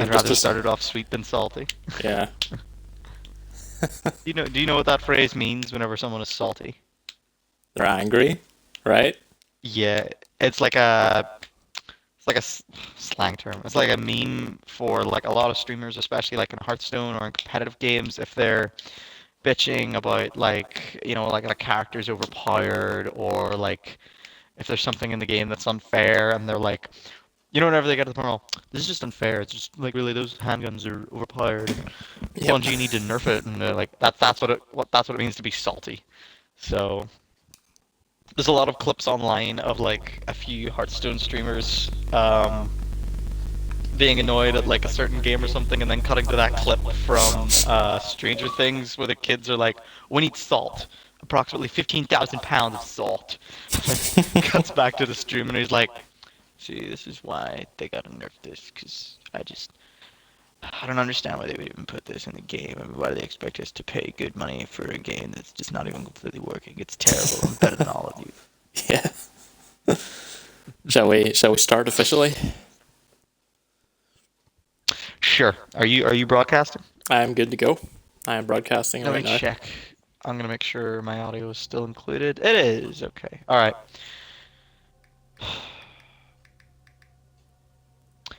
I'd just rather as start it off sweet than salty. yeah. Do you know what that phrase means whenever someone is salty? They're angry, right? Yeah, it's like a it's like a slang term. It's like a meme for like a lot of streamers, especially like in Hearthstone or in competitive games, if they're bitching about like, like a character's overpowered or like if there's something in the game that's unfair and they're like, whenever they get to the point, well, this is just unfair. It's just like really those handguns are overpowered and Yep. Bungie need to nerf it and they're like that's what it means to be salty. So there's a lot of clips online of like a few Hearthstone streamers being annoyed at like a certain game or something, and then cutting to that clip from Stranger Things where the kids are like, "We need salt, approximately 15,000 pounds of salt." Cuts back to the streamer, and he's like, "See, this is why they gotta nerf this, because I don't understand why they would even put this in the game. I mean, why do they expect us to pay good money for a game that's just not even completely working? It's terrible. I'm better than all of you." Yeah. Shall we start officially? Sure. Are you broadcasting? I am good to go. I am broadcasting Let right me now. check. I'm gonna make sure my audio is still included. It is. Okay. All right.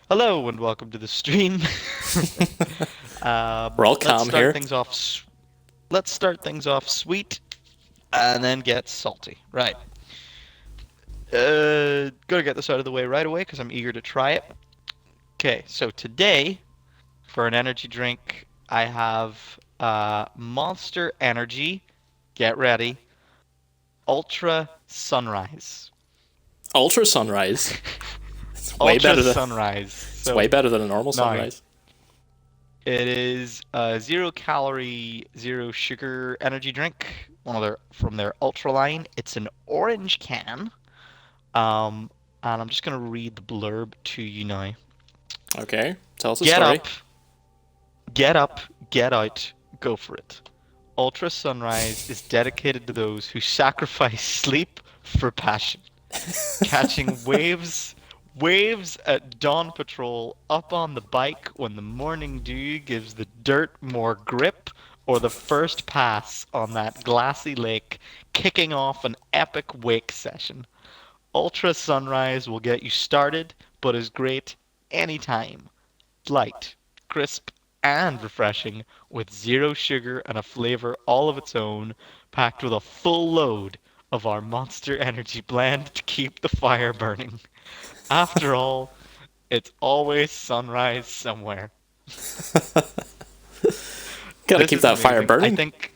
Hello and welcome to the stream. We're all Let's calm start here. things off. Let's start things off sweet, and then get salty. Right. Gotta get this out of the way right away because I'm eager to try it. Okay. So today, for an energy drink, I have Monster Energy. Get ready. Ultra Sunrise. Ultra sunrise. It's way Ultra better than Sunrise. it's way So better than a normal now sunrise. it is a 0 calorie, zero sugar energy drink. One of their from their Ultra line. It's an orange can. Um, and I'm just gonna read the blurb to you now. Okay, tell us a Get story. up, get up, get out, go for it. Ultra Sunrise is dedicated to those who sacrifice sleep for passion. Catching waves at dawn patrol, up on the bike when the morning dew gives the dirt more grip, or the first pass on that glassy lake, kicking off an epic wake session. Ultra Sunrise will get you started, but is great anytime. Light, crisp, and refreshing, with zero sugar and a flavor all of its own, packed with a full load of our Monster Energy blend to keep the fire burning. After all, it's always sunrise somewhere. Gotta This keep is that fire amazing. I burning. think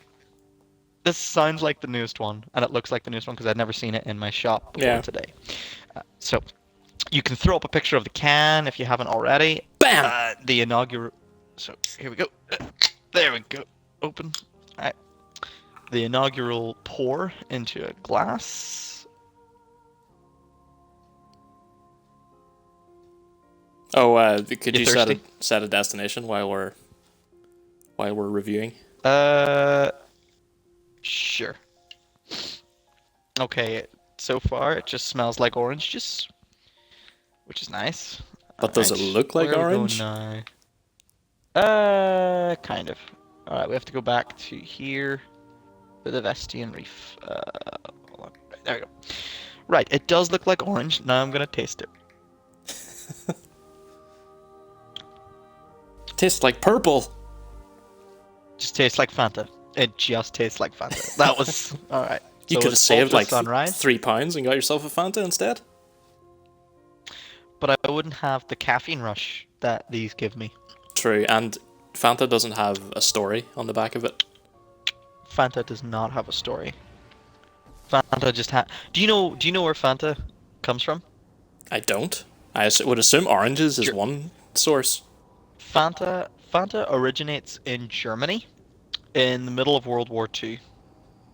this sounds like the newest one, and it looks like the newest one because I'd never seen it in my shop before Yeah. today. So you can throw up a picture of the can if you haven't already. Bam. The inaugural. So here we go. There we go. Open. All right. The inaugural pour into a glass. Oh, could You you thirsty? set a destination while we're reviewing? Uh, sure. Okay. So far, it just smells like orange juice, which is nice. All But does it right. look like Where are we going orange? now? Kind of. All right. We have to go back to here. The Vestian Reef. Hold on. There we go. Right. It does look like orange. Now I'm gonna taste it. Tastes like purple. Just tastes like Fanta. It just tastes like Fanta. That was all right. You So could have it's saved Ultra like Sunrise, £3 and got yourself a Fanta instead. but I wouldn't have the caffeine rush that these give me. True, and Fanta doesn't have a story on the back of it. Fanta does not have a story. Fanta just ha Do you know where Fanta comes from? I don't. Would assume oranges is Ger one source. Fanta originates in Germany in the middle of World War II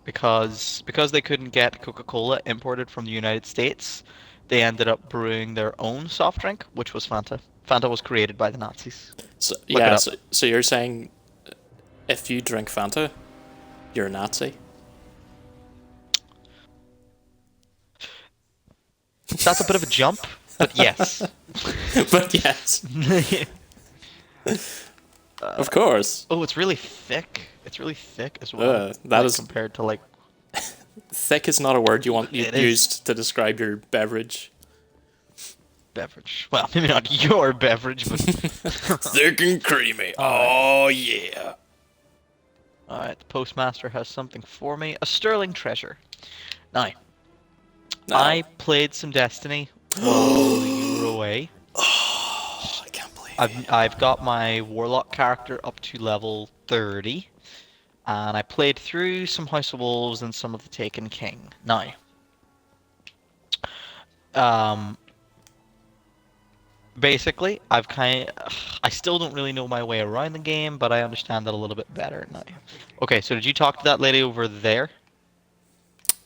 because they couldn't get Coca-Cola imported from the United States. They ended up brewing their own soft drink, which was Fanta. Fanta was created by the Nazis. So Look it yeah, up. so you're saying if you drink Fanta, you're a Nazi? That's a bit of a jump, but yes. But yes. Of course. Oh, it's really thick. It's really thick as well. That like, is compared to like. thick is not a word you want It is. used to describe your beverage. Beverage. Well, maybe not your beverage, but. Thick and creamy. Oh yeah. Alright, the postmaster has something for me. A sterling treasure. Now, No. I played some Destiny while you were away. I can't believe it. I've got my warlock character up to level 30, and I played through some House of Wolves and some of the Taken King. Now, basically, I still don't really know my way around the game, but I understand it a little bit better now. Okay, so did you talk to that lady over there?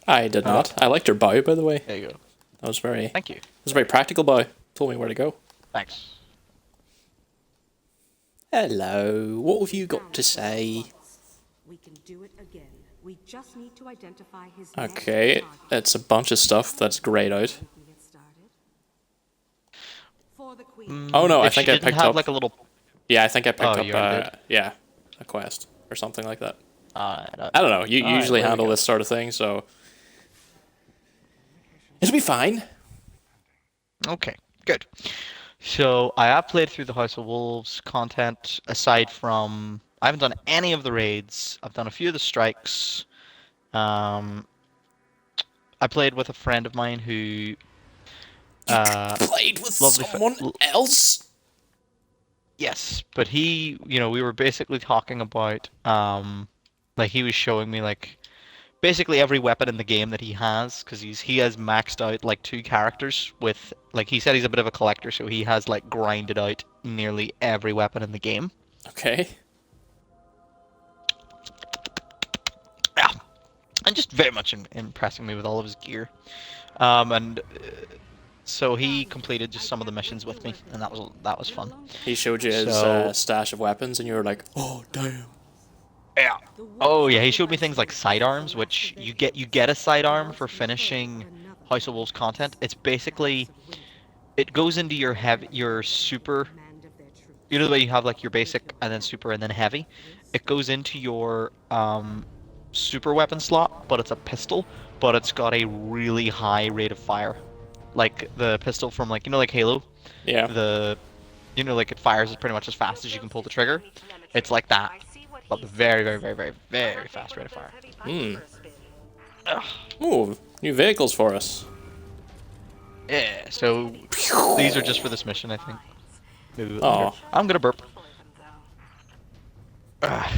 I did not. I liked her bow, by the way. There you go. That was very. Thank you. It was a very practical bow. Told me where to go. Thanks. Hello. What have you got to say? We can do it again. We just need to identify his Okay, next target. it's a bunch of stuff that's grayed out. We can get started. For the queen. Oh no, I If think she I didn't picked have up. like a little. Yeah, I think I picked Oh, up. you already did? Yeah, a quest or something like that. I I don't know. You Alright, usually there we handle go. this sort of thing, so it'll be fine. Okay, good. So I have played through the House of Wolves content aside from I haven't done any of the raids. I've done a few of the strikes. I played with a friend of mine who Played with lovely someone else. yes, but he, we were basically talking about like he was showing me like basically every weapon in the game that he has because he has maxed out like 2 characters with like he said he's a bit of a collector, so he has like grinded out nearly every weapon in the game. Okay. Yeah, and just very much impressing me with all of his gear. And so he completed just some of the missions with me, and that was fun. He showed you his So- stash of weapons, and you were like, "Oh damn!" Yeah. Oh yeah, he showed me things like sidearms, which you get a sidearm for finishing House of Wolves content. It's basically it goes into your super. Command of their troops. You know the way you have like your basic and then super and then heavy. It goes into your super weapon slot, but it's a pistol, but it's got a really high rate of fire, like the pistol from like like Halo. Yeah. Like it fires pretty much as fast as you can pull the trigger. It's like that, but the very, very, very, very, very fast rate of fire. Ooh, new vehicles for us. Yeah, so these are just for this mission, I think. Maybe a bit Aw. later. I'm gonna burp.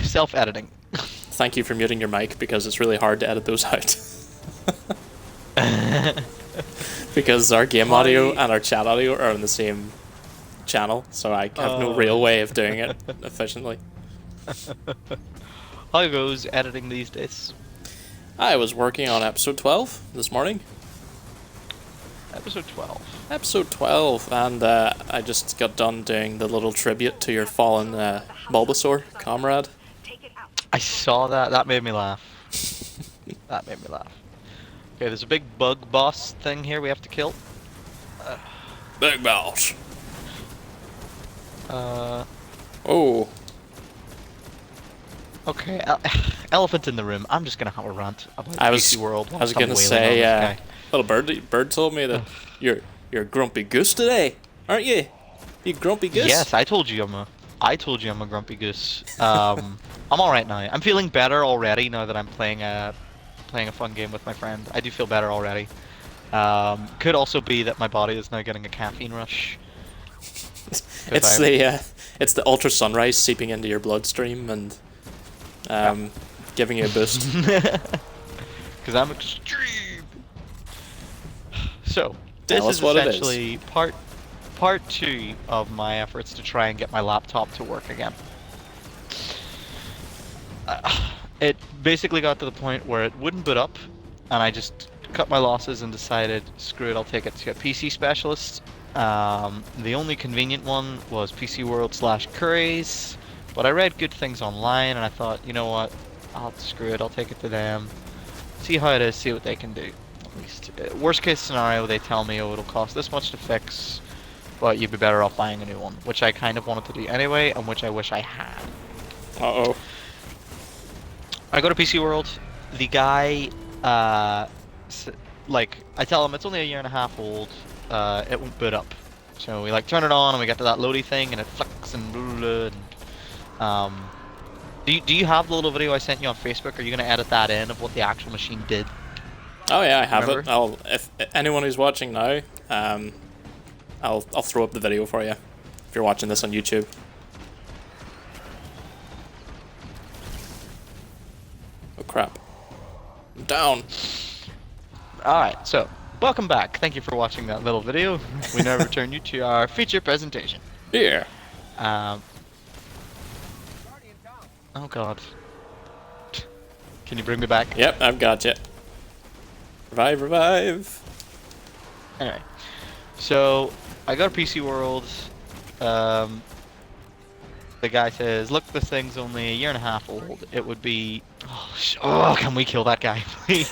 Self-editing. Thank you for muting your mic because it's really hard to edit those out. Because our game audio and our chat audio are on the same channel, so I have no real way of doing it efficiently. How goes editing these days? I was working on episode 12 this morning. Episode 12. Episode 12, and I just got done doing the little tribute to your fallen Bulbasaur comrade. I saw that. That made me laugh. That made me laugh. Okay, there's a big bug boss thing here we have to kill. Big boss. Uh, Oh, okay. Elephant in the room. I'm just gonna have a rant about I was PC World. I was whilst I'm gonna wailing say, on this guy. little bird told me that you're a grumpy goose today, aren't you? You grumpy goose. Yes, I told you I'm a grumpy goose. I'm all right now. I'm feeling better already now that I'm playing a fun game with my friend. I do feel better already. Could also be that my body is now getting a caffeine rush. It's the ultra sunrise seeping into your bloodstream and giving you a boost. Because I'm extreme. So this Tell us is what it is. essentially part 2 of my efforts to try and get my laptop to work again. It basically got to the point where it wouldn't boot up, and I just cut my losses and decided, screw it, I'll take it to a PC specialist. The only convenient one was PC World / Curry's, but I read good things online, and I thought, you know what, screw it, I'll take it to them, see how it is, see what they can do. At least, worst case scenario, they tell me, oh, it'll cost this much to fix, but you'd be better off buying a new one, which I kind of wanted to do anyway, and which I wish I had. Uh-oh. I go to PC World. The guy, like, I tell him it's only a year and a half old. It won't boot up. So we like turn it on, and we get to that loady thing, and it flicks and blah, blah, blah, and do you have the little video I sent you on Facebook? Are you gonna edit that in of what the actual machine did? Oh yeah, I have it. Remember? If anyone who's watching now, I'll throw up the video for you if you're watching this on YouTube. Oh crap! I'm down. Alright, so welcome back. Thank you for watching that little video. We now return you to our feature presentation. Yeah. Oh god. Can you bring me back? Yep, I've got you. Revive, revive. Anyway, so I go to PC World. The guy says, "Look, this thing's only a year and a half old. It would be." Oh, can we kill that guy, please?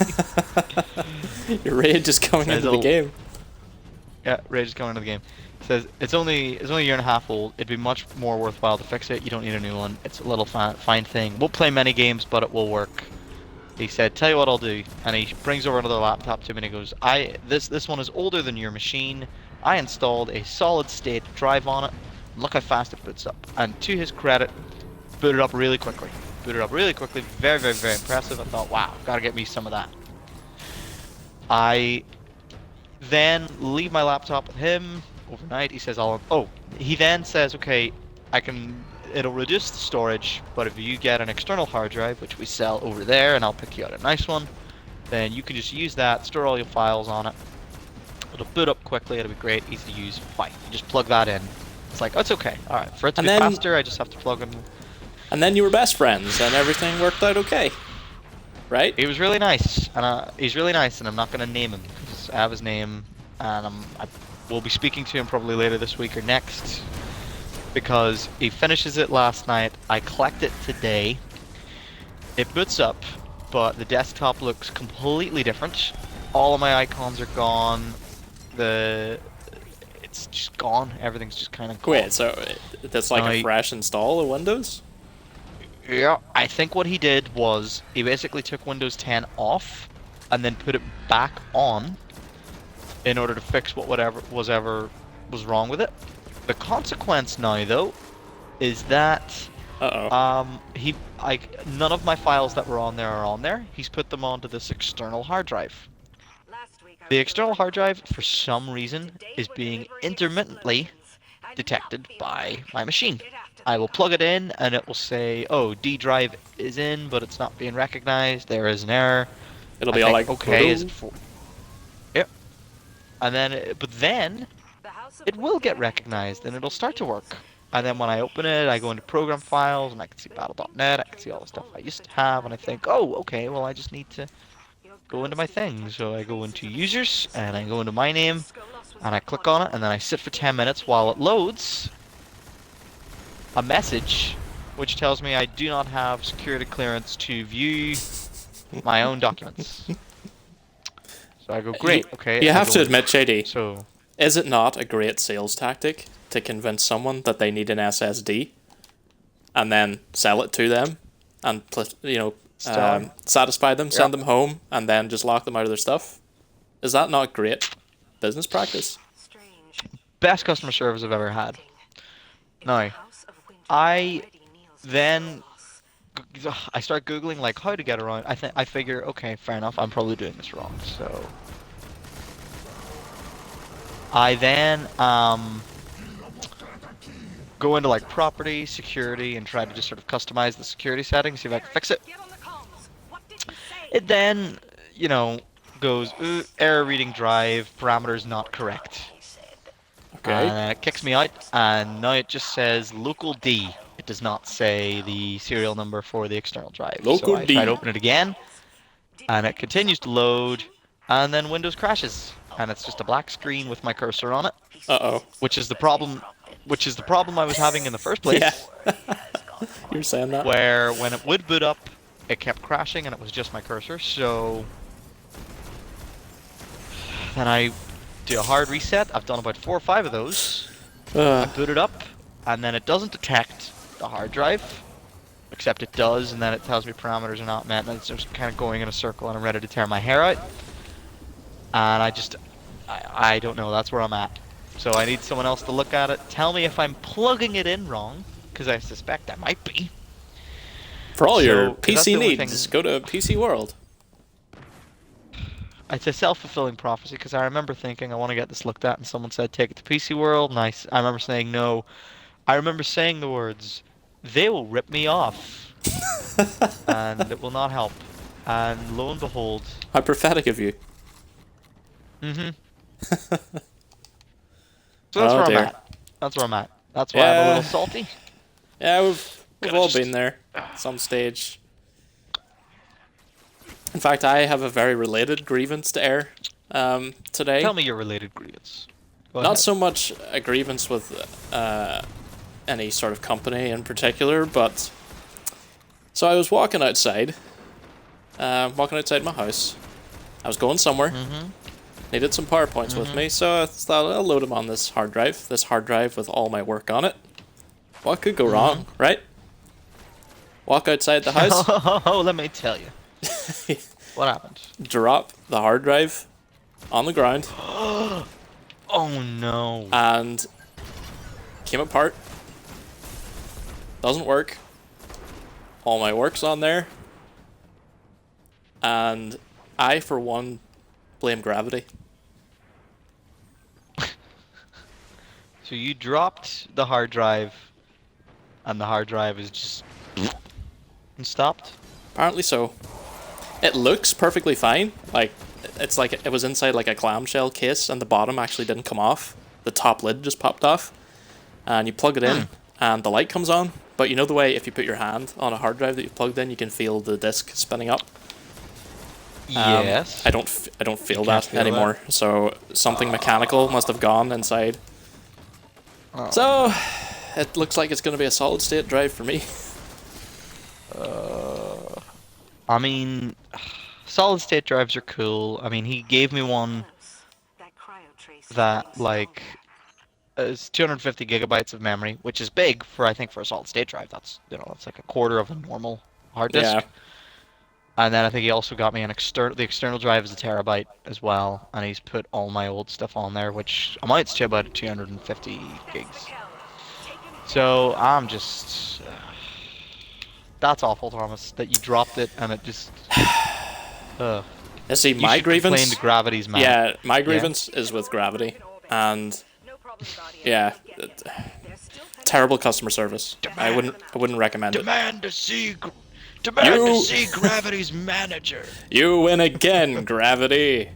Your rage is coming into the game. Yeah, Rage is coming into the game. Says it's only a year and a half old. It'd be much more worthwhile to fix it. You don't need a new one. It's a little fine thing. We'll play many games, but it will work. He said, "Tell you what I'll do," and he brings over another laptop to me and he goes, This one is older than your machine. I installed a solid state drive on it. Look how fast it boots up." And to his credit, booted up really quickly. Very, very, very impressive. I thought, wow, gotta get me some of that. I then leave my laptop with him overnight. He says, he then says, "Okay, it'll reduce the storage, but if you get an external hard drive, which we sell over there, and I'll pick you out a nice one, then you can just use that, store all your files on it. It'll boot up quickly, it'll be great, easy to use, fine. You just plug that in." It's like, it's okay. Alright, for it to be faster, I just have to plug in. And then you were best friends, and everything worked out okay. Right? He was really nice, and he's really nice, and I'm not going to name him, because I have his name, and I will be speaking to him probably later this week or next, because he finishes it last night. I collect it today. It boots up, but the desktop looks completely different. All of my icons are gone. It's just gone. Everything's just kind of gone. Wait, so that's like a fresh install of Windows? Yeah, I think what he did was he basically took Windows 10 off and then put it back on in order to fix whatever was wrong with it. The consequence now, though, is that none of my files that were on there are on there. He's put them onto this external hard drive. The external hard drive, for some reason, is being intermittently detected by my machine. I will plug it in, and it will say, "Oh, D drive is in, but it's not being recognized. There is an error." It'll be all like, okay, is it for? Yep. And then, but then, it will get recognized, and it'll start to work. And then when I open it, I go into program files, and I can see Battle.net. I can see all the stuff I used to have, and I think, "Oh, okay. Well, I just need to go into my thing." So I go into users, and I go into my name, and I click on it, and then I sit for 10 minutes while it loads a message which tells me I do not have security clearance to view my own documents. So I go, great, okay. You have to admit, JD, so is it not a great sales tactic to convince someone that they need an SSD and then sell it to them and, satisfy them, send them home, and then just lock them out of their stuff? Is that not great business practice? best customer service I've ever had. Now, I start googling like how to get around. I figure, okay, fair enough, I'm probably doing this wrong. So I then go into like property, security, and try to just sort of customize the security settings, see if I can fix it. It then, goes error reading drive, parameters not correct. Okay. And it kicks me out, and now it just says local D. It does not say the serial number for the external drive. Local so I D. try to open it again, and it continues to load, and then Windows crashes, and it's just a black screen with my cursor on it. Uh-oh. Which is the problem I was having in the first place. Yeah. You're saying that? Where when it would boot up, it kept crashing, and it was just my cursor. So then I do a hard reset. I've done about 4 or 5 of those. I boot it up, and then it doesn't detect the hard drive, except it does, and then it tells me parameters are not met, and it's just kind of going in a circle, and I'm ready to tear my hair out. And I don't know, that's where I'm at. So I need someone else to look at it, tell me if I'm plugging it in wrong, because I suspect I might be. For all your 'cause that's the PC only needs, thing- go to PC World. It's a self-fulfilling prophecy, because I remember thinking I want to get this looked at, and someone said take it to PC World, and I remember saying no. I remember saying the words, they will rip me off, and it will not help. And lo and behold, How prophetic of you. so that's Oh, where dear. I'm at. That's where I'm at. That's why I'm a Yeah. little salty. Yeah, we've Gotta all just- been there at some stage. In fact, I have a very related grievance to air today. Tell me your related grievance. Go Not ahead. so much a grievance with any sort of company in particular, but so I was walking outside my house. I was going somewhere. Needed some PowerPoints with me, so I thought I'll load them on this hard drive with all my work on it. What could go wrong, right? Walk outside the house, Oh, let me tell you. What happened? drop the hard drive on the ground, Oh no. and came apart. Doesn't work. All my work's on there. And I, for one, blame gravity. So you dropped the hard drive, and the hard drive is just and stopped. Apparently so. It looks perfectly fine. Like, it's like it was inside like a clamshell case, and the bottom actually didn't come off. The top lid just popped off. And you plug it in, and the light comes on. But you know the way if you put your hand on a hard drive that you've plugged in, you can feel the disk spinning up? Yes. I don't feel can't that feel anymore. So something mechanical must have gone inside. Oh. So it looks like it's going to be a solid state drive for me. I mean, solid state drives are cool. I mean, he gave me one That cryotrace that like is 250 gigabytes of memory, which is big for I think for a solid state drive. That's that's like a quarter of a normal hard disk. Yeah. And then I think he also got me the external drive is a terabyte as well, and he's put all my old stuff on there, which amounts to about 250 gigs. So I'm just that's awful, Thomas, that you dropped it and it just You see, you my should complain grievance. to Gravity's man. Yeah, my grievance is with gravity, and yeah, terrible customer service. I wouldn't recommend it. Demand to see You- Gravity's manager. You win again, gravity.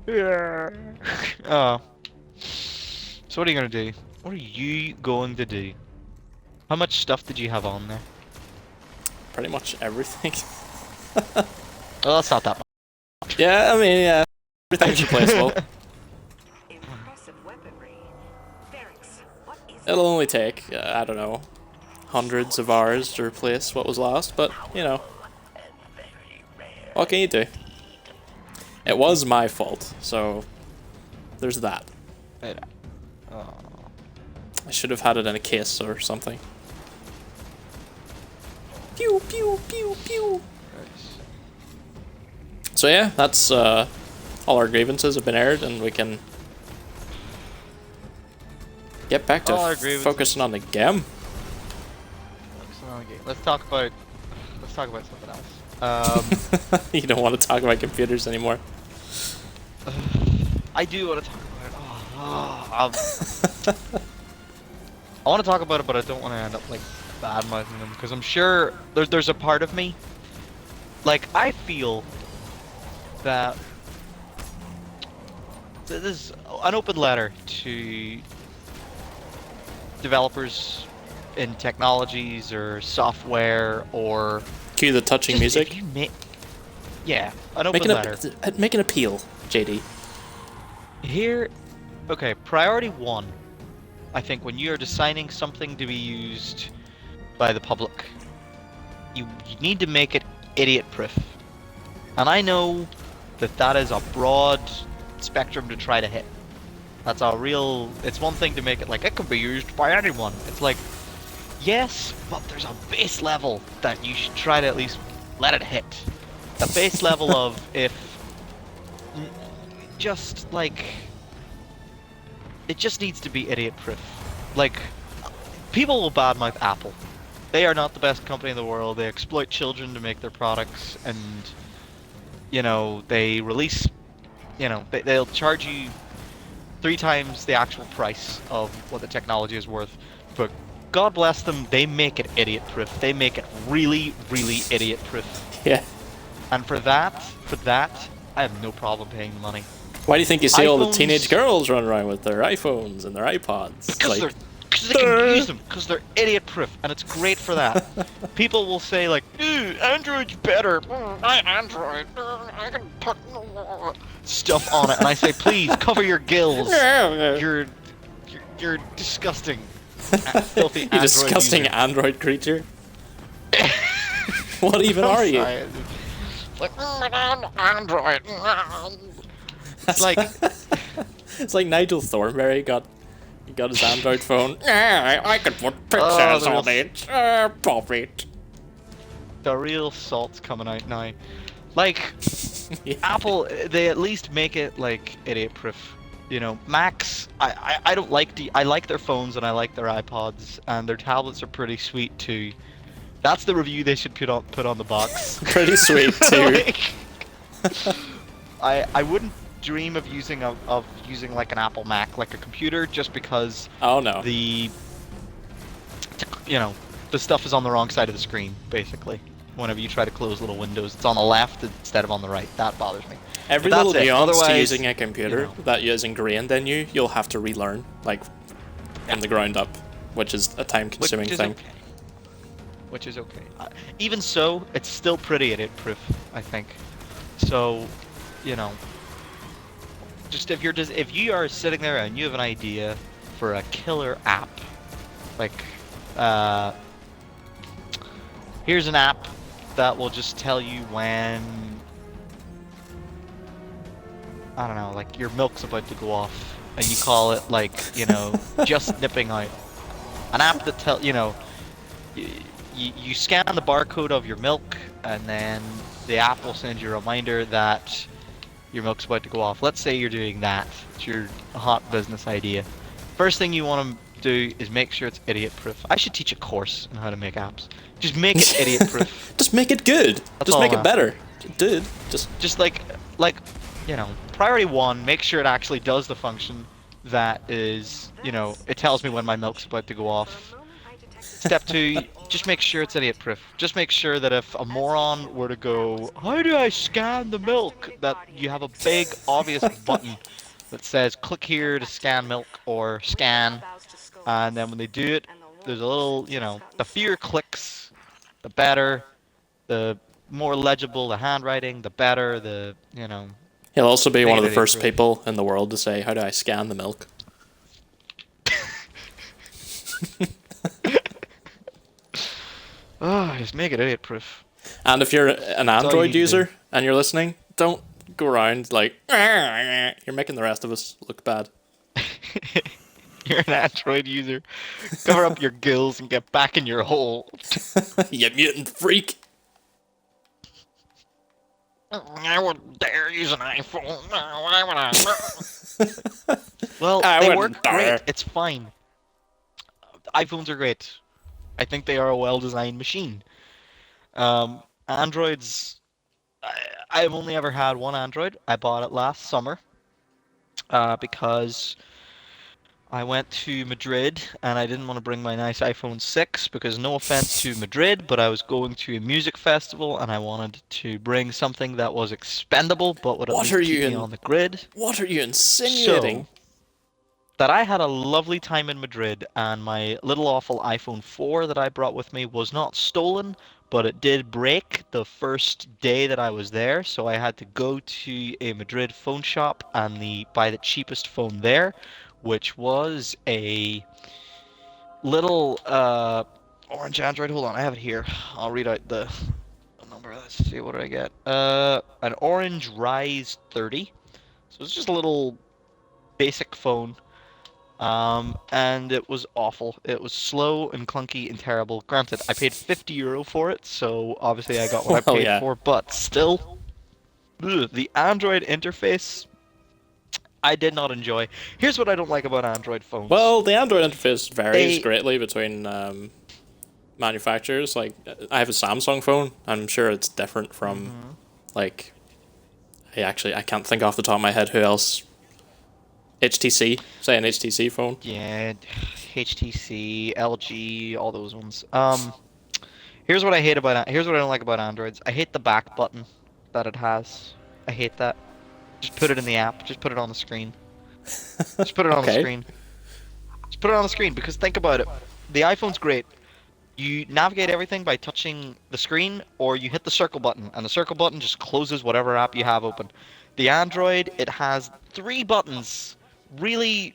Yeah. Oh. So what are you gonna do? What are you going to do? How much stuff did you have on there? Pretty much everything. Well, that's not that much. Yeah, I mean, yeah, everything's replaceable. Impressive weaponry. Ferrix, what is It'll only take, I don't know, hundreds of hours to replace what was lost, but, you know. What can you do? It was my fault, so there's that. I should have had it in a case or something. Pew, pew, pew, pew. So yeah, that's all our grievances have been aired, and we can get back All our to grievances. focusing on the game. Let's talk about something else. You don't want to talk about computers anymore. I do want to talk about it. I want to talk about it, but I don't want to end up like bad mouthing them because I'm sure there's a part of me, like I feel that this is an open letter to developers in technologies or software or Cue the touching just if music. you yeah, an open letter. Make an appeal, JD. Here, okay, priority one, I think when you're designing something to be used by the public, you need to make it idiot-proof. And I know that that is a broad spectrum to try to hit. That's a real. It's one thing to make it like it can be used by anyone. It's like, yes, but there's a base level that you should try to at least let it hit. The base level of if just like it just needs to be idiot proof. Like people will badmouth Apple. They are not the best company in the world. They exploit children to make their products, and they release. They'll charge you 3 times the actual price of what the technology is worth. But God bless them, they make it idiot proof. They make it really, really idiot proof. Yeah. And for that, I have no problem paying the money. Why do you think you see all the iPhones- teenage girls run around with their iPhones and their iPods? Because Like, they can use them, because they're idiot proof, and it's great for that. People will say like, Android's better. My Android, I can put stuff on it, and I say, please cover your gills. You're disgusting, filthy you Android disgusting user. Android creature. What even are you? Sorry. It's like, oh my god, Android. It's like, It's like Nigel Thornberry got his Android phone. I can put pictures the on real- it. Pop it. the real salt's coming out now. Like, Yeah. Apple, they at least make it like idiot proof. Macs, I don't like I like their phones and I like their iPods, and their tablets are pretty sweet too. That's the review they should put on the box. Pretty sweet too. Like, I wouldn't dream of using like an Apple Mac, like a computer, just because Oh no. the stuff is on the wrong side of the screen, basically. Whenever you try to close little windows, it's on the left instead of on the right. That bothers me. Every But little that's it. nuance to Otherwise, using a computer that is ingrained in you, you'll have to relearn, like, from the ground up, which is a time-consuming thing. Okay. Which is okay. Even so, it's still pretty idiot-proof, I think. So, just if you are sitting there and you have an idea for a killer app, like, here's an app that will just tell you when, I don't know, like your milk's about to go off, and you call it like, just nipping out. An app that you scan the barcode of your milk, and then the app will send you a reminder that your milk's about to go off. Let's say you're doing that. It's your hot business idea. First thing you want to do is make sure it's idiot-proof. I should teach a course on how to make apps. Just make it idiot-proof. Just make it good. That's Just all make I'm it better. Dude, just Just like, priority 1, make sure it actually does the function that is, it tells me when my milk's about to go off. Step 2, just make sure it's idiot-proof. Just make sure that if a moron were to go, how do I scan the milk? That you have a big, obvious button that says, click here to scan milk, or scan. And then when they do it, there's a little, the fewer clicks, the better. The more legible the handwriting, the better. he'll also be one of the Idiot first proof. people in the world to say, "How do I scan the milk?" Just make it idiot-proof. And if you're an all you Android need to user do. and you're listening, don't go around like you're making the rest of us look bad. You're an Android user. Cover up your gills and get back in your hole. You mutant freak. I wouldn't dare use an iPhone. Why would I? Well, I they wouldn't work dare. great. It's fine. iPhones are great. I think they are a well-designed machine. Androids. I've only ever had one Android. I bought it last summer because I went to Madrid and I didn't want to bring my nice iPhone 6 because, no offense to Madrid, but I was going to a music festival and I wanted to bring something that was expendable but would at What least are keep you me in- on the grid. What are you insinuating? So, that I had a lovely time in Madrid, and my little awful iPhone 4 that I brought with me was not stolen, but it did break the first day that I was there, so I had to go to a Madrid phone shop and buy the cheapest phone there, which was a little orange Android. Hold on, I have it here. I'll read out the number. Let's see, what did I get? An orange Rise 30. So it's just a little basic phone. And it was awful. It was slow and clunky and terrible. Granted, I paid €50 for it, so obviously I got what I Well, paid yeah. for, but still, the Android interface I did not enjoy. Here's what I don't like about Android phones. Well, the Android interface varies They greatly between manufacturers. Like, I have a Samsung phone. I'm sure it's different from, like, I can't think off the top of my head who else. HTC, say an HTC phone. Yeah, HTC, LG, all those ones. Here's what I don't like about Androids. I hate the back button that it has. I hate that. Just put it in the app. Just put it on the screen. Just put it on the Okay. screen. Just put it on the screen because think about it. The iPhone's great. You navigate everything by touching the screen or you hit the circle button and the circle button just closes whatever app you have open. The Android, it has 3 buttons. Really,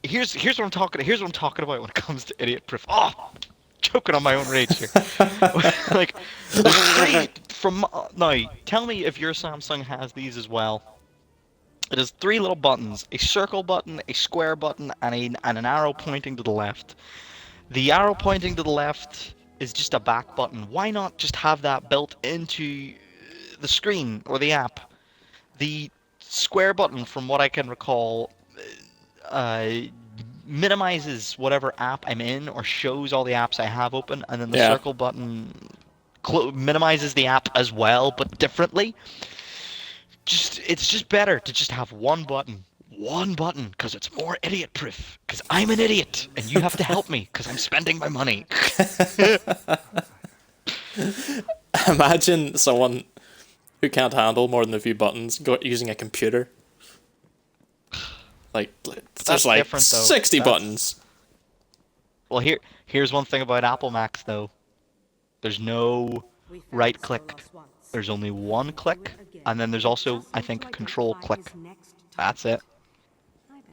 here's what I'm talking about when it comes to idiot proof. Oh, choking on my own rage here. Like, there's three from now. Tell me if your Samsung has these as well. It has 3 little buttons: a circle button, a square button, and an arrow pointing to the left. The arrow pointing to the left is just a back button. Why not just have that built into the screen or the app? The square button, from what I can recall, uh, minimizes whatever app I'm in or shows all the apps I have open, and then the Yeah. circle button minimizes the app as well, but differently. It's just better to just have one button, because it's more idiot proof. Because I'm an idiot, and you have to help me, because I'm spending my money. Imagine someone who can't handle more than a few buttons using a computer. Like, there's That's like different, though. 60 buttons. Well, here's one thing about Apple Macs, though. There's no We found right the click. Solos once. There's only one click, and then there's also, I think, a control click. That's it.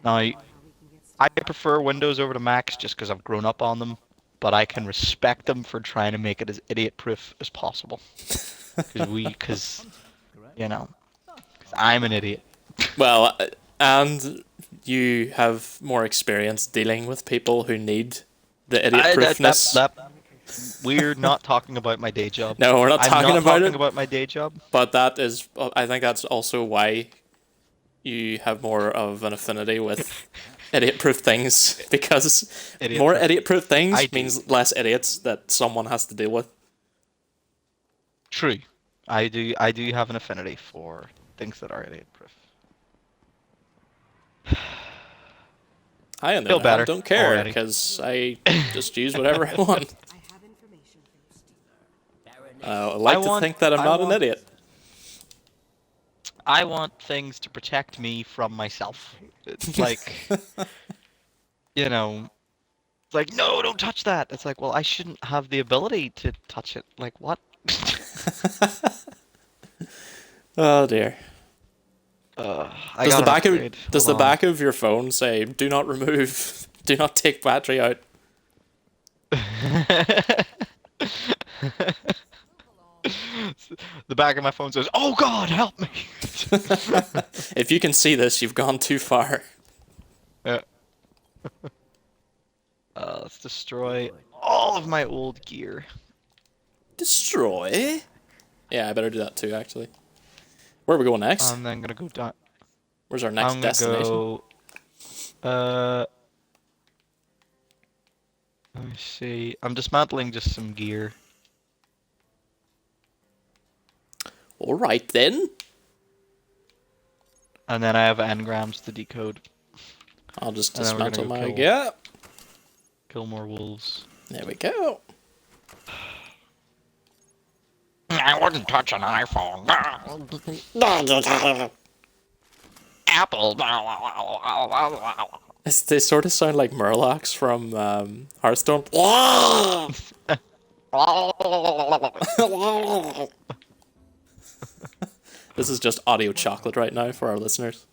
Now, I prefer Windows over to Macs just because I've grown up on them, but I can respect them for trying to make it as idiot-proof as possible. Because you know, 'cause I'm an idiot. Well, and you have more experience dealing with people who need the idiot proofness. We're not talking about my day job. No, we're not I'm talking not about talking it. about my day job. But that is, I think that's also why you have more of an affinity with idiot-proof things, because more Idiot-proof. idiot-proof things I do. means less idiots that someone has to deal with. True. I do have an affinity for things that are idiot-proof. I, on the Feel other hand, better don't care, already. because I just use whatever I want. I have information first. I like to want- think that I'm I not want- an idiot. I want things to protect me from myself. It's like, you know, it's like, no, don't touch that. It's like, well, I shouldn't have the ability to touch it. Like, what? Oh dear. I Does the got an back of upgrade. does the Hold on. back of your phone say "Do not remove, do not take battery out"? The back of my phone says, "Oh God, help me!" If you can see this, you've gone too far. Yeah. Let's destroy all of my old gear. Destroy. Yeah, I better do that too. Actually, where are we going next? And then I'm gonna go down. Where's our next I'm gonna destination? go. Let me see. I'm dismantling just some gear. All right then. And then I have engrams to decode. I'll just And then we're dismantle gonna my go gear. Kill more wolves. There we go. I wouldn't touch an iPhone. Apple. They sort of sound like Murlocs from Hearthstone. This is just audio chocolate right now for our listeners.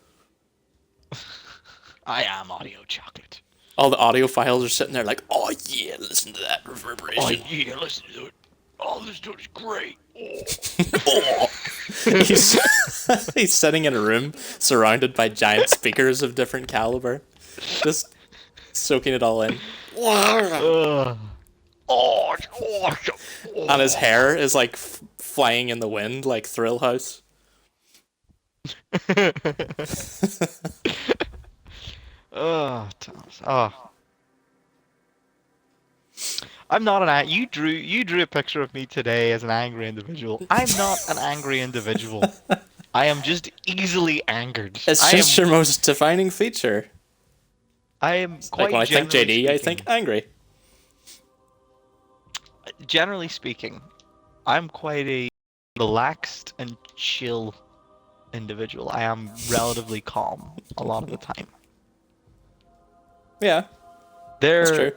I am audio chocolate. All the audio files are sitting there like, oh yeah, listen to that reverberation. Oh yeah, listen to it. Oh, this dude is great. he's he's sitting in a room surrounded by giant speakers of different caliber, just soaking it all in. Ugh. Oh, And his hair is like flying in the wind like Thrill House. Oh, Thomas. Oh. I'm not you drew a picture of me today as an angry individual. I'm not an angry individual. I am just easily angered. It's just your most defining feature. I am Like quite when I think generally JD, I speaking- think angry. Generally speaking, I'm quite a relaxed and chill individual. I am relatively calm a lot of the time. Yeah, that's true.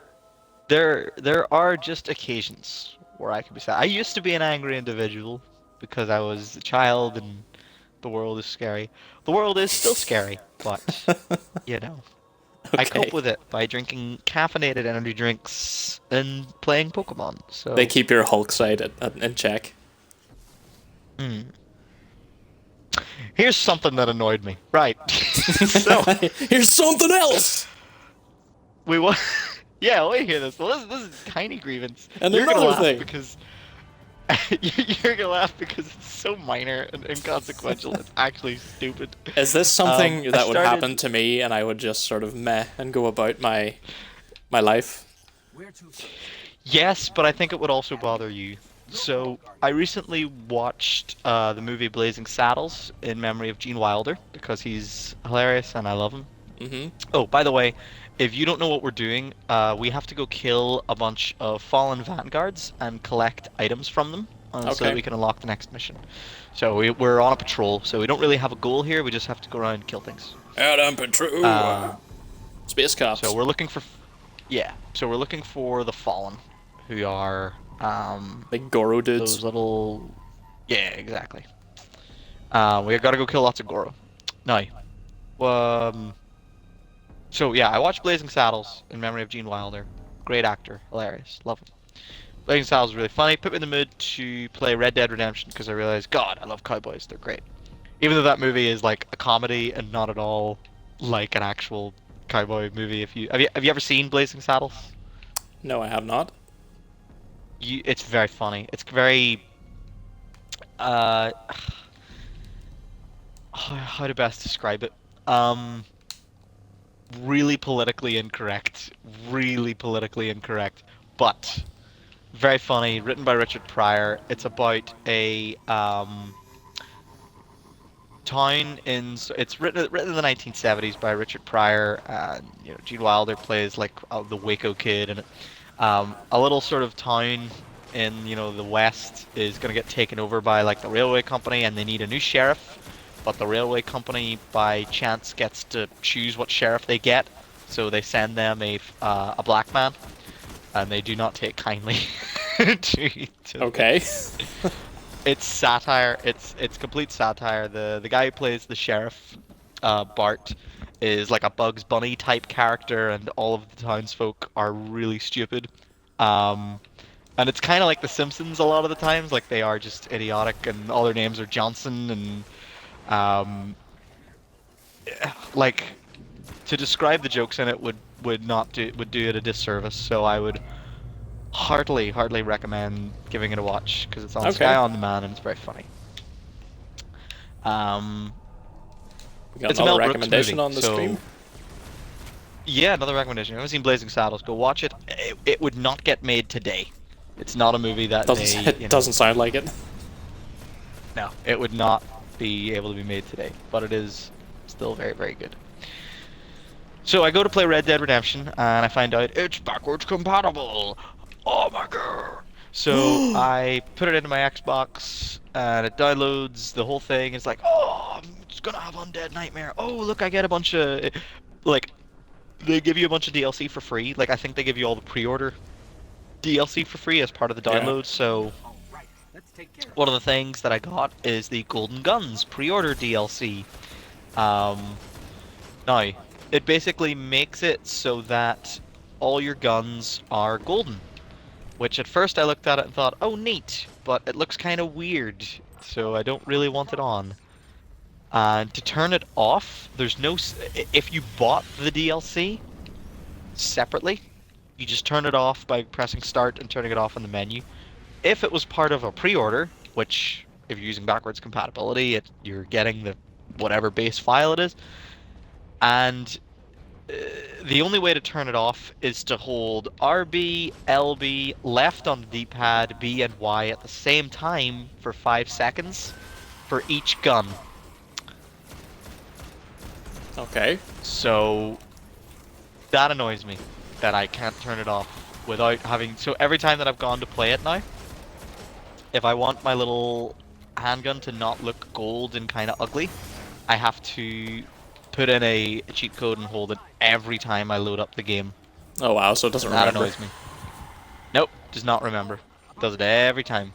There are just occasions where I can be sad. I used to be an angry individual because I was a child and the world is scary. The world is still scary, but you know, I Okay. cope with it by drinking caffeinated energy drinks and playing Pokemon. So They keep your Hulk side in check. here's something that annoyed me. Right. So Here's something else. we wa- yeah, let me hear this. Well, this is a tiny grievance. And You're gonna another laugh thing. because you're gonna laugh because it's so minor and inconsequential. It's actually stupid. Is this something I that would started- happen to me, and I would just sort of meh and go about my life? Yes, but I think it would also bother you. So I recently watched the movie Blazing Saddles in memory of Gene Wilder because he's hilarious and I love him. Mm-hmm. Oh, by the way, if you don't know what we're doing, we have to go kill a bunch of fallen vanguards and collect items from them so Okay. that we can unlock the next mission. So we're on a patrol, so we don't really have a goal here. We just have to go around and kill things. Out on patrol. Space cops. So we're looking for, So we're looking for the fallen, who are Big Goro dudes. those little. Yeah, exactly. We gotta go kill lots of Goro. Now, so yeah, I watched Blazing Saddles in memory of Gene Wilder. Great actor, hilarious, love him. Blazing Saddles is really funny. Put me in the mood to play Red Dead Redemption because I realized, God, I love cowboys. They're great. Even though that movie is like a comedy and not at all like an actual cowboy movie. If you have you ever seen Blazing Saddles? No, I have not. It's very funny. It's very how to best describe it? Really politically incorrect. Really politically incorrect. But very funny, written by Richard Pryor. It's about a town in it's written in the 1970s by Richard Pryor, and you know Gene Wilder plays like the Waco kid, and a little sort of town in the West is going to get taken over by like the railway company, and they need a new sheriff, but the railway company by chance gets to choose what sheriff they get, so they send them a black man, and they do not take kindly to Okay. It's satire. It's complete satire. The guy who plays the sheriff, Bart, is like a Bugs Bunny type character, and all of the townsfolk are really stupid. And it's kind of like The Simpsons a lot of the times. Like they are just idiotic, and all their names are Johnson, and like to describe the jokes in it would do it a disservice. So I would heartily recommend giving it a watch because it's on Okay. Sky On Demand and it's very funny. We got It's a another Mel Brooks recommendation movie, on the so- stream. Yeah, another recommendation. If you haven't seen Blazing Saddles, go watch it. It would not get made today. It's not a movie that It doesn't sound like it. No, it would not be able to be made today, but it is still very, very good. So I go to play Red Dead Redemption, and I find out it's backwards compatible. Oh my god! So I put it into my Xbox, and it downloads the whole thing. It's like, oh, it's gonna have Undead Nightmare. Oh, look, I get a bunch of like, they give you a bunch of DLC for free. Like I think they give you all the pre-order DLC for free as part of the Yeah. download. So one of the things that I got is the Golden Guns pre-order DLC. Now, it basically makes it so that all your guns are golden. Which at first I looked at it and thought, oh neat, but it looks kind of weird. so I don't really want it on. And to turn it off, there's no. If you bought the DLC separately, you just turn it off by pressing start and turning it off in the menu. If it was part of a pre-order, which if you're using backwards compatibility, you're getting the whatever base file it is, and the only way to turn it off is to hold RB, LB, left on the D-pad, B and Y at the same time for 5 seconds for each gun. Okay. So that annoys me that I can't turn it off without having. So every time that I've gone to play it now, if I want my little handgun to not look gold and kind of ugly, I have to put in a cheat code and hold it every time I load up the game. Oh wow, so it doesn't That remember. annoys me. Nope, does not remember. Does it every time.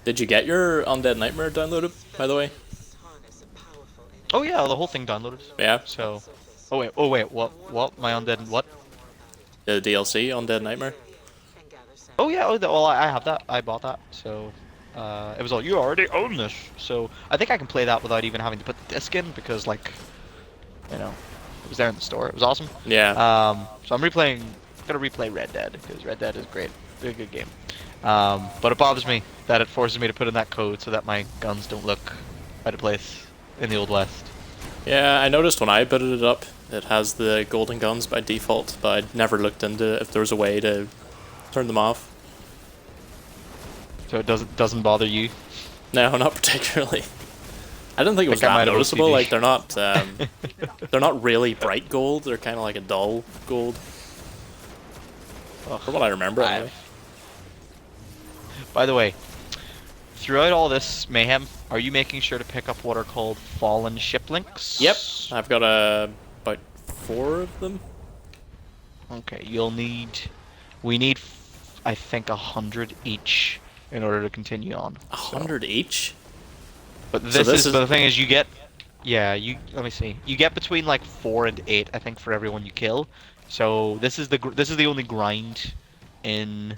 Did you get your Undead Nightmare downloaded, by the way? Oh yeah, the whole thing downloaded. Yeah. So, oh wait, what? My undead what? The DLC, Undead Nightmare? Oh yeah, well I have that. I bought that. So, it was all you already own this. So I think I can play that without even having to put the disc in because like, you know, it was there in the store. It was awesome. Yeah. So I'm gonna replay Red Dead because Red Dead is great, a good game. But it bothers me that it forces me to put in that code so that my guns don't look out of place in the Old West. Yeah, I noticed when I booted it up, it has the golden guns by default, but I never looked into if there was a way to turn them off. So it doesn't bother you. No, not particularly. I didn't think it was Think I might that have noticeable. OCD. Like they're not really bright gold. They're kind of like a dull gold. From what I remember, anyway. By the way, throughout all this mayhem, are you making sure to pick up what are called fallen shiplinks? Yep, I've got about 4 of them. Okay, we need, I think 100 each in order to continue on. 100 each. But So this is- but the thing is, you get, yeah, let me see, you get between like 4 and 8, I think, for everyone you kill. So this is the only grind in,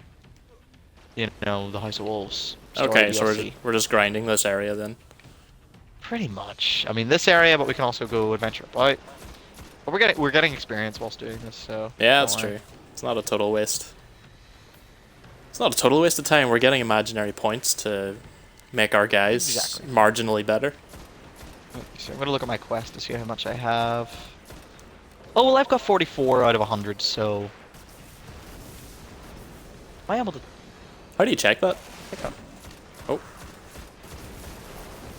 you know, the House of Wolves. story Okay, so DLC. we're just grinding this area then. Pretty much. I mean, this area, but we can also go adventure about. But we're getting experience whilst doing this, so. Yeah, don't that's worry. true. It's not a total waste. It's not a total waste of time. We're getting imaginary points to make our guys Exactly. marginally better. So I'm gonna look at my quest to see how much I have. Oh well, I've got 44 out of 100, so. Am I able to? How do you check that? Pick up? Oh.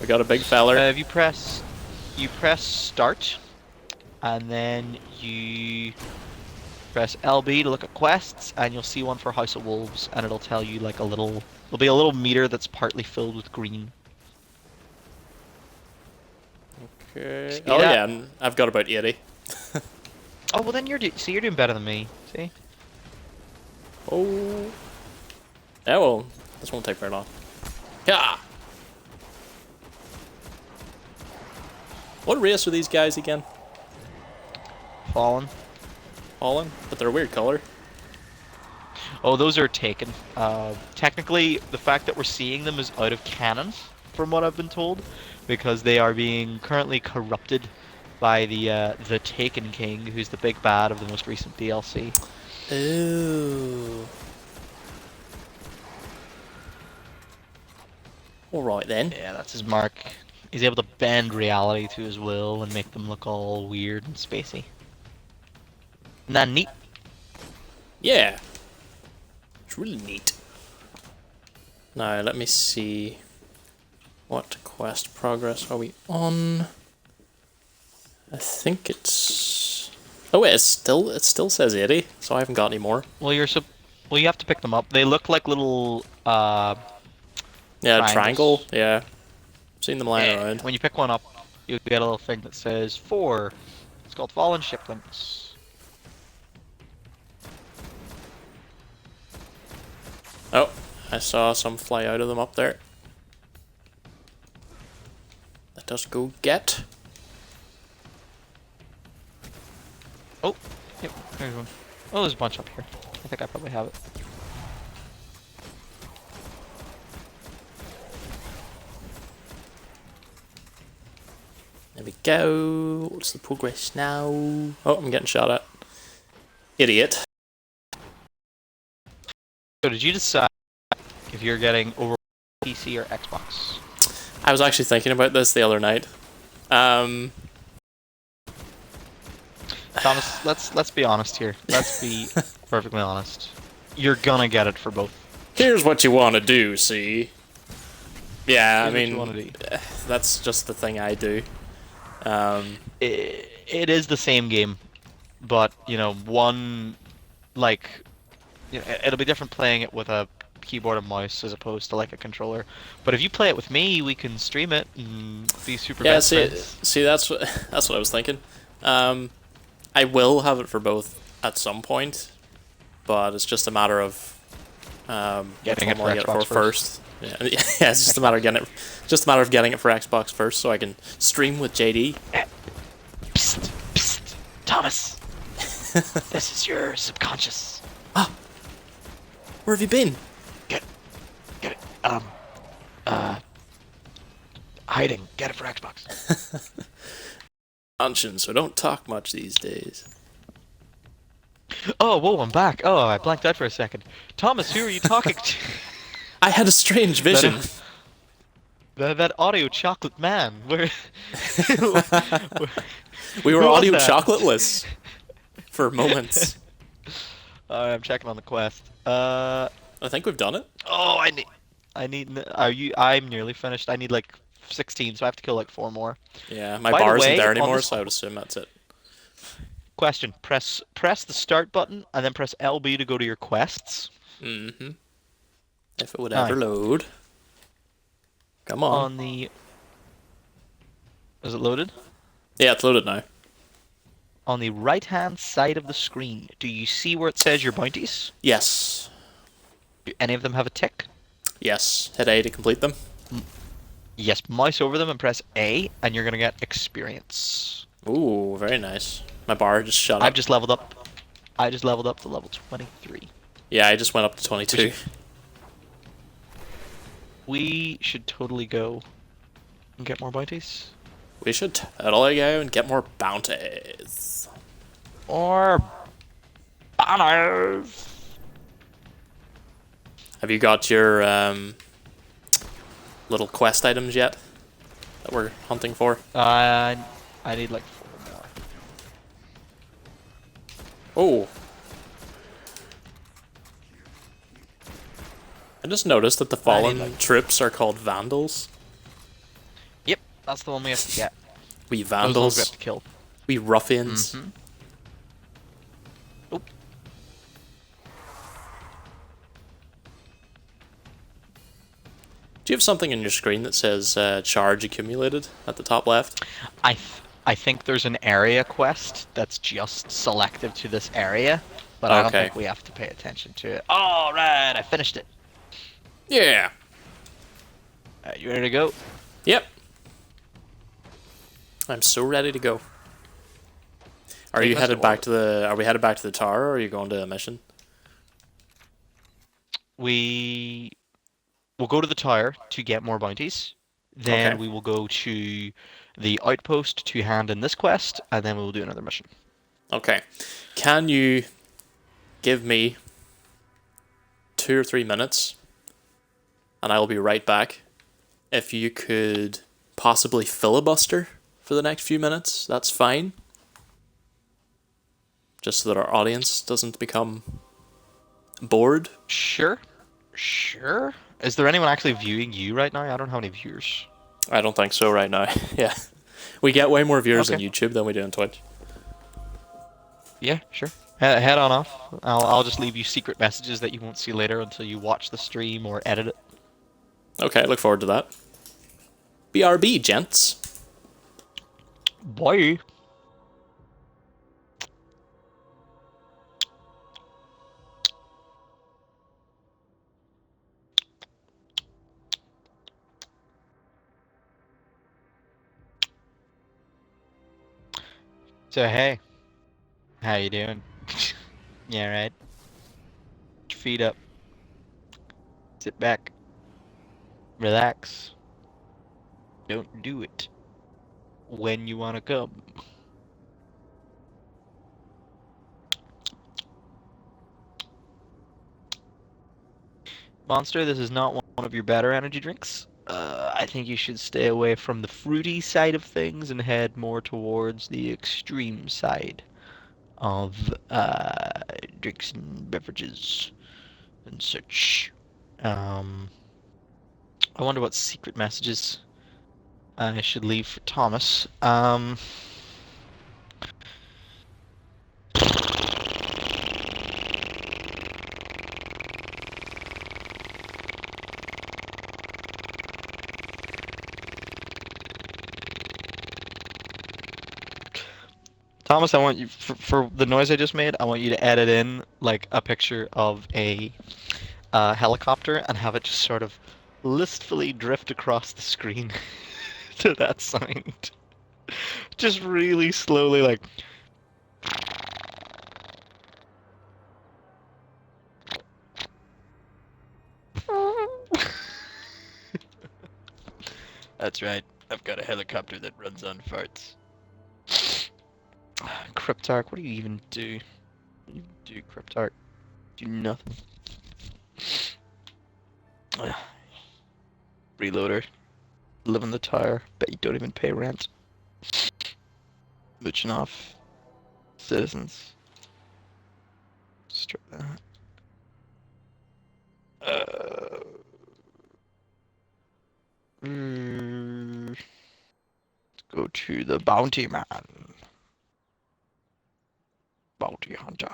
We got a big feller. If you press start, and then you press LB to look at quests, and you'll see one for House of Wolves, and it'll tell you like there'll be a little meter that's partly filled with green. Okay. Speed Oh up. yeah, I've got about 80. Oh well, then you're doing better than me. See? Oh. Yeah, well, this won't take very long. Yeah. What race are these guys again? Fallen. Fallen? But they're a weird color. Oh, those are taken. Technically, the fact that we're seeing them is out of canon, from what I've been told, because they are being currently corrupted by the Taken King, who's the big bad of the most recent DLC. Ooh. Alright then. Yeah, that's his mark. He's able to bend reality to his will and make them look all weird and spacey. Isn't that neat? Yeah. It's really neat. Now, let me see. What quest progress are we on? I think it's... Oh wait, it still says 80, so I haven't got any more. Well, you have to pick them up. They look like little Yeah, triangles. triangle. Yeah. Seen them lying around. When you pick one up, you get a little thing that says 4. It's called Fallen Shiplinks. Oh, I saw some fly out of them up there. Let us go get. Oh, yep, there's one. Oh, there's a bunch up here. I think I probably have it. we go. What's the progress now? Oh, I'm getting shot at. Idiot. So did you decide if you're getting over PC or Xbox? I was actually thinking about this the other night. Thomas, let's be honest here. Let's be perfectly honest. You're gonna get it for both. Here's what you want to do, see? Yeah, Here's I what you wanna mean, do. that's just the thing I do. It is the same game, but you know, one like it'll be different playing it with a keyboard and mouse as opposed to like a controller. But if you play it with me, we can stream it and be super Yeah, best see, friends. see, that's what that's what I was thinking. I will have it for both at some point, but it's just a matter of Getting which it one for will I get Xbox for first. Yeah, yeah, it's just a matter of getting it, just a matter of getting it for Xbox first, so I can stream with JD. Psst, psst, Thomas. This is your subconscious. Where have you been? Get it. Hiding. Get it for Xbox. Conscience, so don't talk much these days. Oh, whoa, I'm back. Oh, I blanked out for a second. Thomas, who are you talking to? I had a strange vision. That audio chocolate man. Where? We were Who was audio that? chocolateless for moments. I'm checking on the quest. I think we've done it. Oh, Are you? I'm nearly finished. I need like 16, so I have to kill like 4 more. Yeah, my By the bar isn't way, there on anymore, this- so I would assume that's it. Question: Press the start button and then press LB to go to your quests. Mm-hmm. If it would Aye. ever load. Come on. On the. Is it loaded? Yeah, it's loaded now. On the right-hand side of the screen, do you see where it says your bounties? Yes. Do any of them have a tick? Yes. Hit A to complete them. Yes, mouse over them and press A, and you're gonna get experience. Ooh, very nice. My bar just shut I've up. just leveled up. I just leveled up to level 23. Yeah, I just went up to 22. We should totally go and get more bounties. We should totally go and get more bounties. Or banners. Have you got your little quest items yet that we're hunting for? I need like 4 more. Oh. I just noticed that the fallen like- troops are called vandals. Yep, that's the one we have to get. We Those ones we vandals. have to kill. We ruffians. Oh. Do you have something on your screen that says charge accumulated at the top left? I think there's an area quest that's just selective to this area, but I don't Okay. think we have to pay attention to it. All right, I finished it. Yeah. You ready to go? Yep. I'm so ready to go. Are Take you us headed to back to the? Are we headed back to the tower, or are you going to a mission? We will go to the tower to get more bounties. Then Okay. we will go to the outpost to hand in this quest, and then we will do another mission. Okay. Can you give me 2 or 3 minutes, and I will be right back. If you could possibly filibuster for the next few minutes, that's fine. Just so that our audience doesn't become bored. Sure. Sure. Is there anyone actually viewing you right now? I don't have any viewers. I don't think so right now. Yeah. We get way more viewers on Okay. YouTube than we do on Twitch. Yeah, sure. Head on off. I'll just leave you secret messages that you won't see later until you watch the stream or edit it. Okay, look forward to that. BRB, gents. Bye. So hey, how you doing? Yeah, right. Put your feet up. Sit back. Relax. Don't do it. when you wanna come. Monster, this is not one of your better energy drinks. I think you should stay away from the fruity side of things and head more towards the extreme side of drinks and beverages and such. Um, I wonder what secret messages I should leave for Thomas. Thomas, I want you for the noise I just made. I want you to edit in like a picture of a helicopter and have it just sort of listfully drift across the screen to that sound. Just really slowly, like. That's right. I've got a helicopter that runs on farts. Cryptarch, what do you even do? What do you do, Cryptarch? Do nothing. Reloader. Live in the tower. Bet you don't even pay rent. Mooching off citizens. Strip that. Let's go to the bounty man. Bounty hunter.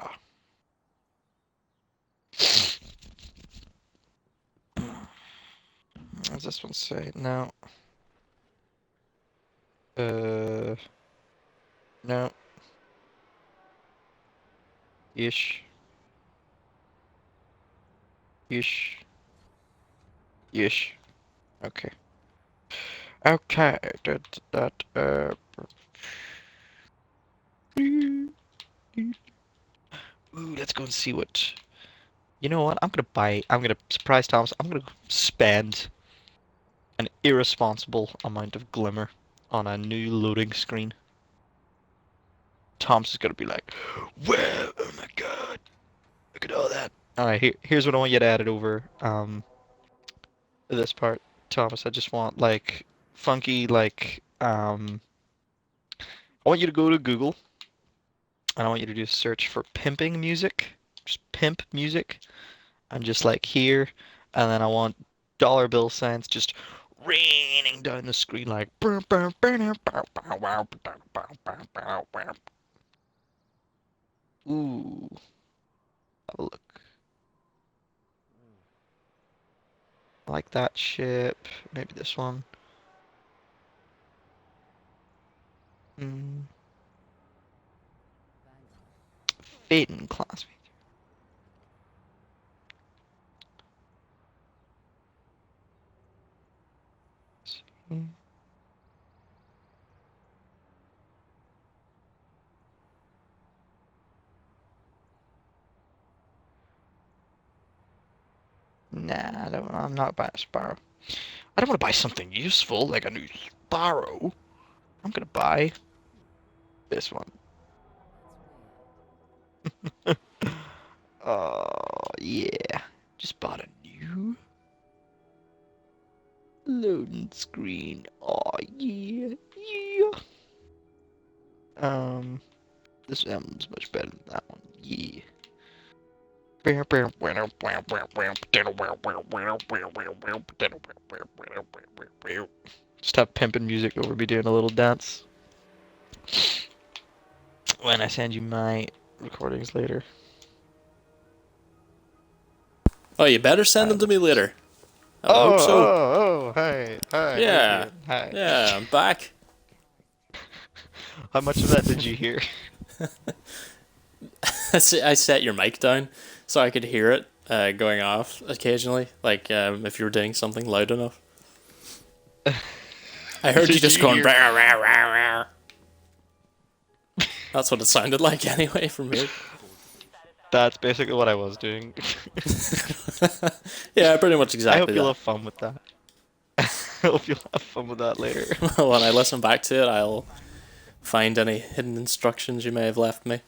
What does this one say? No. No. Ish. Ish. Ish. Okay. Okay. Ooh, let's go and see what. You know what? I'm gonna surprise Thomas. I'm gonna spend an irresponsible amount of glimmer on a new loading screen. Thomas is gonna be like, "Wow, oh my god, look at all that." All right, here's what I want you to add it over. This part, Thomas. I just want like funky, like I want you to go to Google, and I want you to do a search for pimping music, just pimp music, and just like here, and then I want dollar bill signs just raining down the screen like. Ooh, have a look. I like that ship. Maybe this one. Phaeton class. Nah, I'm not buying a Sparrow. I don't want to buy something useful like a new Sparrow. I'm gonna buy this one. Oh, yeah. Just bought a new loading screen. Oh, yeah. Yeah. This emblem's much better than that one. Yeah. Just have pimpin' music over me doing a little dance. When I send you my recordings later. Oh, you better send them to me later. I hope so. Hi, Yeah. Hi. Yeah, I'm back. How much of that did you hear? I set your mic down so I could hear it going off occasionally, like if you were doing something loud enough. I heard you Did just you going. hear- "Rah, rah, rah, rah." That's what it sounded like anyway from here. That's basically what I was doing. Yeah, pretty much I hope exactly you'll that. have fun with that. hope you'll have fun with that later. When I listen back to it, I'll find any hidden instructions you may have left me.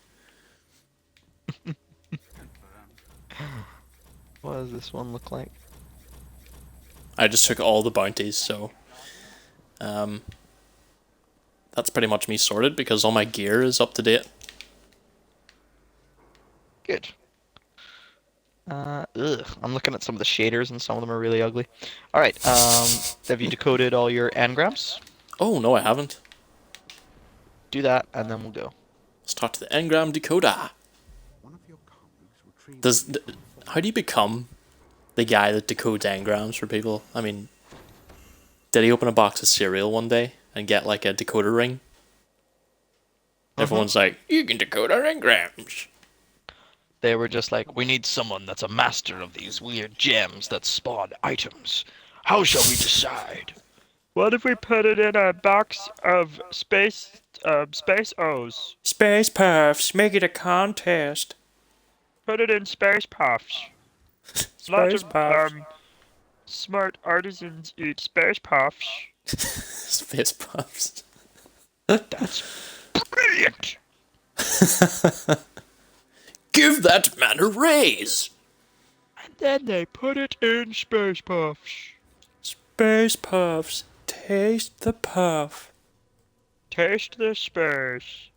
What does this one look like? I just took all the bounties, so that's pretty much me sorted because all my gear is up to date. Good. I'm looking at some of the shaders and some of them are really ugly. Alright, have you decoded all your engrams? Oh no, I haven't. Do that and then we'll go. Let's talk to the engram decoder. How do you become the guy that decodes engrams for people? I mean, did he open a box of cereal one day and get like a decoder ring? Everyone's like, you can decode our engrams. They were just like, we need someone that's a master of these weird gems that spawn items. How shall we decide? What if we put it in a box of space O's? Space Puffs, make it a contest. Put it in space puffs. Lots of smart artisans eat space puffs. Space Puffs. That's brilliant! Give that man a raise. And then they put it in space puffs. Space Puffs, taste the puff. Taste the space.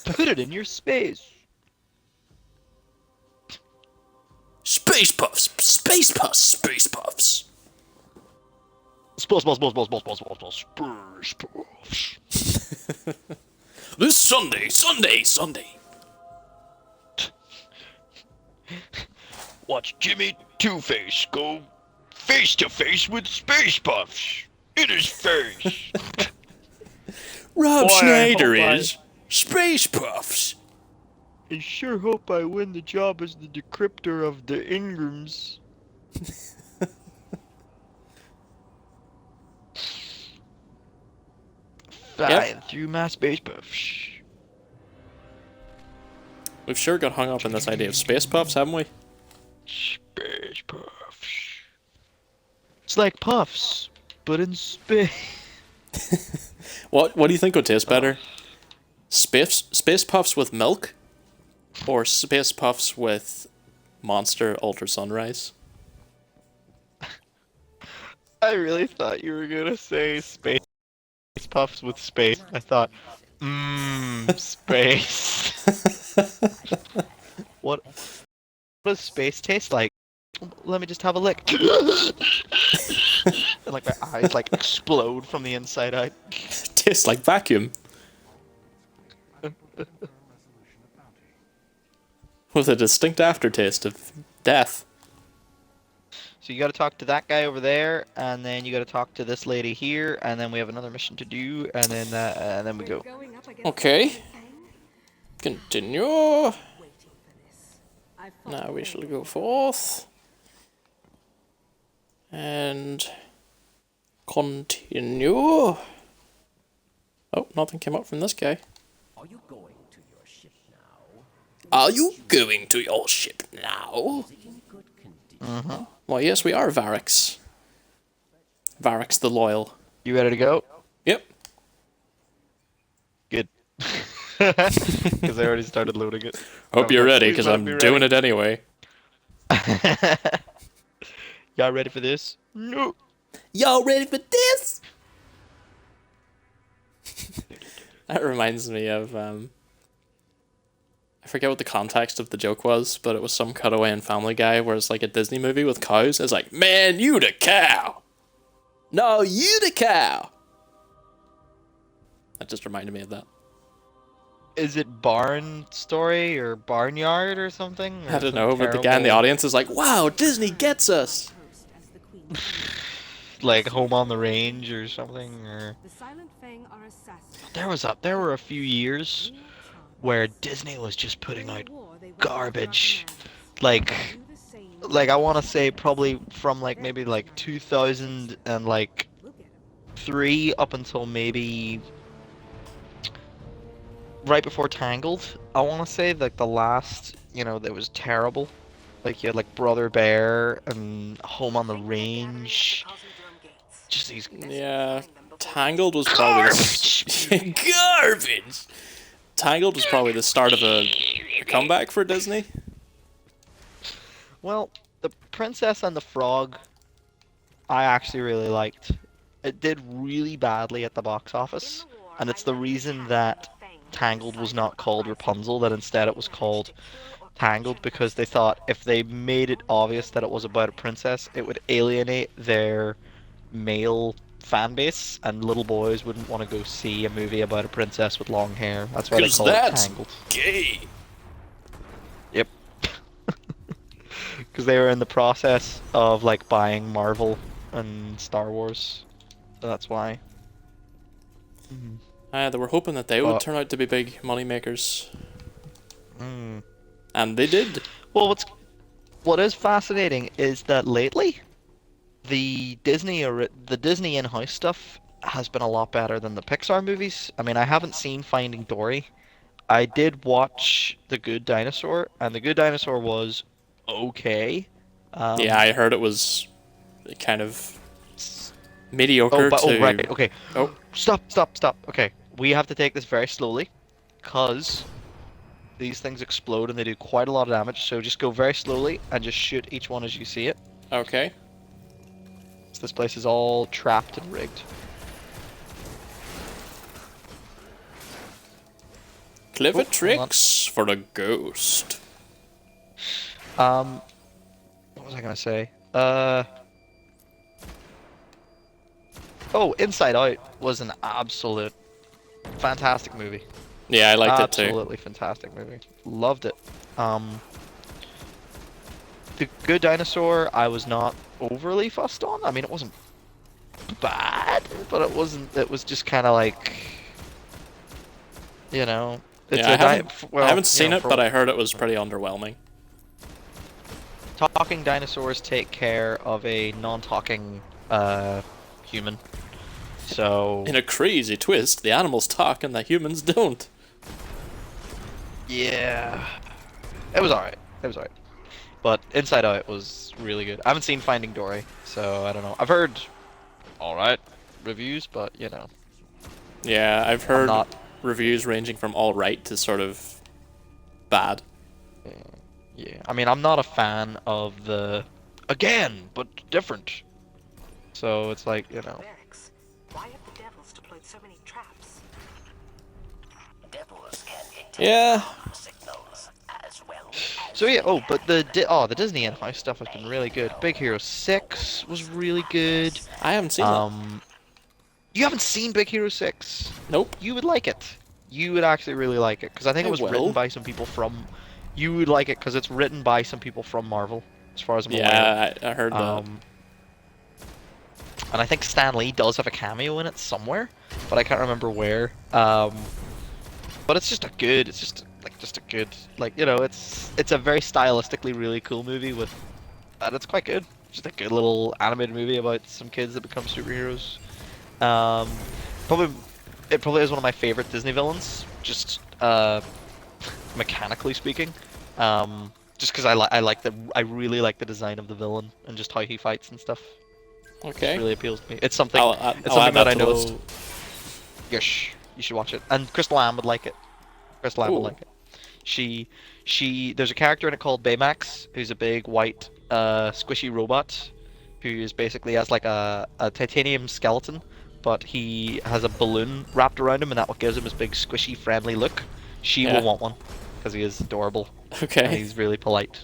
Put it in your space. Space Puffs, Space Puffs, Space Puffs. Space puffs. This Sunday. Watch Jimmy Two-Face go face to face with Space Puffs in his face. Rob Boy, I Schneider hope is Space Puffs. I sure hope I win the job as the decryptor of the engrams. Flying through my Space Puffs. We've sure got hung up in this idea of Space Puffs, haven't we? Space Puffs. It's like puffs, but in space. What do you think would taste better? Space Puffs with milk? Or Space Puffs with Monster Ultra Sunrise? I really thought you were gonna say Space Puffs with space. I thought, space. What does space taste like? Let me just have a lick. And like my eyes like explode from the inside out. Tastes like vacuum. With a distinct aftertaste of death. So you gotta talk to that guy over there, and then you gotta talk to this lady here, and then we have another mission to do, and then we go. Going up against Okay. Fang? Continue. Waiting for this. I fought Now we Fang shall go before. forth. And continue. Oh, nothing came up from this guy. Are you going to your ship now? Are you going to your ship now? Is it in good condition? Well, yes, we are Varix. Varix the Loyal. You ready to go? Yep. Good. Because I already started loading it. Hope you're ready, because Please let I'm me doing ready. it anyway. Y'all ready for this? No. Y'all ready for this? That reminds me of, I forget what the context of the joke was, but it was some cutaway in Family Guy where it's like a Disney movie with cows. It's like, man, you the cow. No, you the cow. That just reminded me of that. Is it Barn Story or Barnyard or something? Or I don't some know, but the guy in the terrible, audience is like, wow, Disney gets us. Toast as the queen. like Home on the Range or something. Or The Silent Fang are assassins. there were a few years where Disney was just putting out garbage. Like I want to say probably from like maybe like 2003 up until maybe right before Tangled. I want to say like the last, that was terrible. Like you had like Brother Bear and Home on the Range. Just these Yeah, Tangled was probably garbage. Tangled was probably the start of a comeback for Disney. Well, The Princess and the Frog, I actually really liked. It did really badly at the box office, and it's the reason that Tangled was not called Rapunzel, that instead it was called Tangled, because they thought if they made it obvious that it was about a princess, it would alienate their male fan base, and little boys wouldn't want to go see a movie about a princess with long hair. That's why they 'Cause call it that's Tangled. gay. Yep. Because they were in the process of like buying Marvel and Star Wars. So that's why. They were hoping that they would But- turn out to be big money makers, Mm. and they did. Well, what is fascinating is that lately, the Disney in-house stuff has been a lot better than the Pixar movies. I mean, I haven't seen Finding Dory. I did watch The Good Dinosaur, and The Good Dinosaur was okay. Yeah, I heard it was kind of mediocre Oh, right. Okay. Oh. Stop. Okay. We have to take this very slowly, because these things explode and they do quite a lot of damage. So just go very slowly and just shoot each one as you see it. Okay. So this place is all trapped and rigged. Clever Oh, hold on. tricks for the ghost. What was I gonna say? Oh, Inside Out was an absolute fantastic movie. Yeah, I liked it too. Absolutely fantastic movie. Loved it. The Good Dinosaur, I was not overly fussed on. I mean, it wasn't bad, but it wasn't. It was just kind of like, you know, it's Yeah, well, I haven't you seen know, it, for but I heard it was pretty underwhelming. talking dinosaurs take care of a non-talking human. So In a crazy twist, the animals talk and the humans don't. yeah, it was alright. It was alright. But Inside Out was really good. I haven't seen Finding Dory, so I don't know. I've heard alright reviews, but you know, Yeah, I've heard not- reviews ranging from all right to sort of bad. yeah. I mean, I'm not a fan of the again, but different. So it's like, you know. Barracks. Why have the devils deployed so many traps? Devils can detect Yeah. signals as well. So yeah, but the Disney in-house stuff has been really good. Big Hero 6 was really good. I haven't seen that. You haven't seen Big Hero 6? Nope. You would like it. You would actually really like it, because I think I it was will. written by some people from. You would like it because it's written by some people from Marvel, as far as I'm aware. Yeah, I heard that. And I think Stan Lee does have a cameo in it somewhere, but I can't remember where. But it's just a good. It's just a good, like, you know, it's a very stylistically really cool movie with, and it's quite good. Just a good little animated movie about some kids that become superheroes. It probably is one of my favorite Disney villains, just mechanically speaking. Just because I really like the design of the villain and just how he fights and stuff. Okay. It really appeals to me. It's something. I'll It's add something that I to the know. list. Yes, you should watch it. And Crystal Ann would like it. Crystal Ann would Ooh. like it. There's a character in it called Baymax, who's a big white, squishy robot, who is basically has like a titanium skeleton, but he has a balloon wrapped around him, and that's what gives him his big squishy, friendly look. She Yeah. will want one, because he is adorable, and Okay. he's really polite.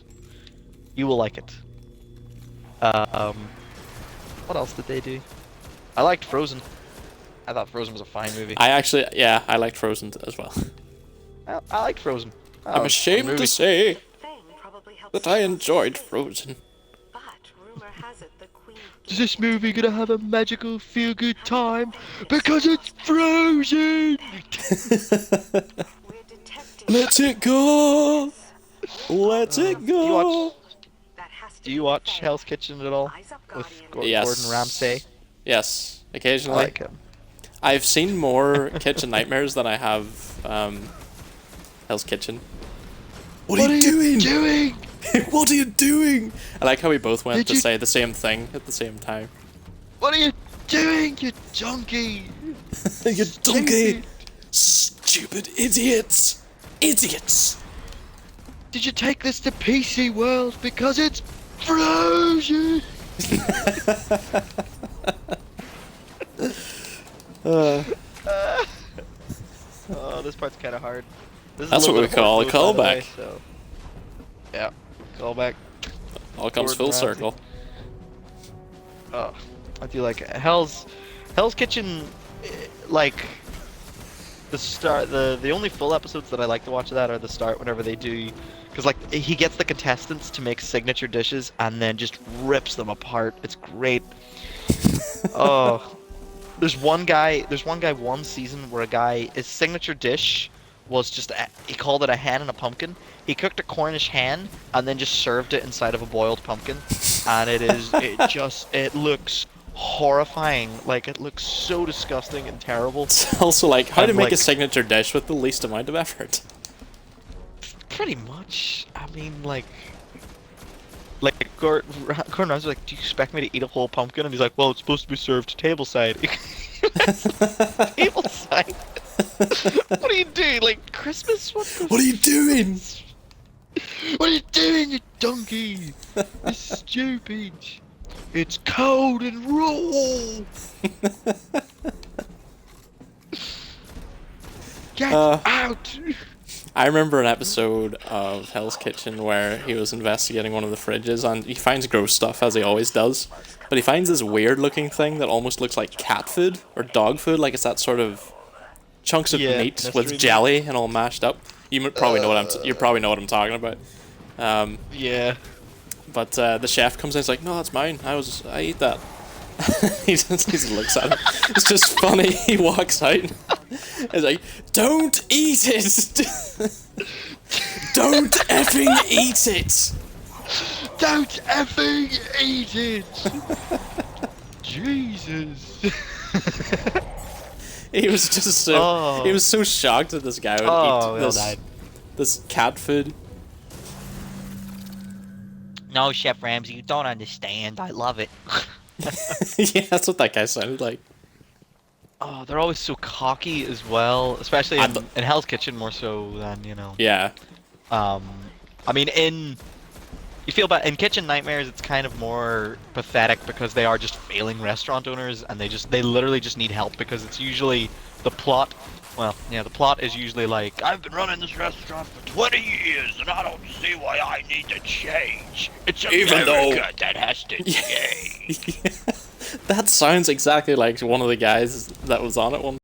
You will like it. What else did they do? I liked Frozen. I thought Frozen was a fine movie. I liked Frozen as well. I liked Frozen. I'm ashamed movie. to say Fame probably helps. that I enjoyed Frozen. But rumor has it the queen. Is this movie gonna have a magical feel-good time? Because it's Frozen! We're detecting. Let it go. Let it Do you go. watch, That has to do you be watch fair. Hell's Kitchen at all? Eyes up, With Guardian. Yes. Gordon Ramsay? Yes, I occasionally. like him. I've seen more Kitchen Nightmares than I have Hell's Kitchen. What are you doing? What are you doing? I like how we both went Did to you- say the same thing at the same time. What are you doing, you donkey? You donkey! Stupid idiots! Idiots! Did you take this to PC World because it's frozen? Oh, this part's kind of hard. This is That's little what bit we call of a workload, by the callback. way, so. Yeah, callback. All comes Gordon full Ramsay. circle. Oh, I do like it. Hell's Kitchen, like the start. The only full episodes that I like to watch of that are the start whenever they do, because like he gets the contestants to make signature dishes and then just rips them apart. It's great. Oh, there's one guy one season where a guy his signature dish was just he called it a hen and a pumpkin. He cooked a Cornish hen and then just served it inside of a boiled pumpkin, and it looks horrifying. Like it looks so disgusting and terrible. It's also like how to And, make a like- signature dish with the least amount of effort. Pretty much. I mean, like Gordon Ramsay was like, "Do you expect me to eat a whole pumpkin?" And he's like, "Well, it's supposed to be served tableside." Tableside. What are you doing? Like Christmas? What are you doing? What are you doing, you donkey? It's stupid. It's cold and raw. Get out. I remember an episode of Hell's Kitchen where he was investigating one of the fridges and he finds gross stuff as he always does, but he finds this weird looking thing that almost looks like cat food or dog food, like it's that sort of chunks of Yeah, meat mystery with meat. jelly and all mashed up. You probably know what you probably know what I'm talking about. Yeah. But the chef comes in, he's like, "No, that's mine. I eat that." he just looks at him. It's just funny. He walks out. He's like, "Don't eat it! Don't effing eat it!" Don't effing eat it! Jesus. He was just so he was so shocked that this guy would Oh, eat well died. this cat food. No, Chef Ramsay, you don't understand. I love it. Yeah, that's what that guy sounded like. Oh, they're always so cocky as well, especially I in, th- in Hell's Kitchen more so than, you know. Yeah, I mean, you feel bad in Kitchen Nightmares. It's kind of more pathetic because they are just failing restaurant owners, and they literally just need help because it's usually the plot. Well, yeah, the plot is usually like, I've been running this restaurant for 20 years, and I don't see why I need to change. It's Even America though- that has to change. that sounds exactly like one of the guys that was on it one.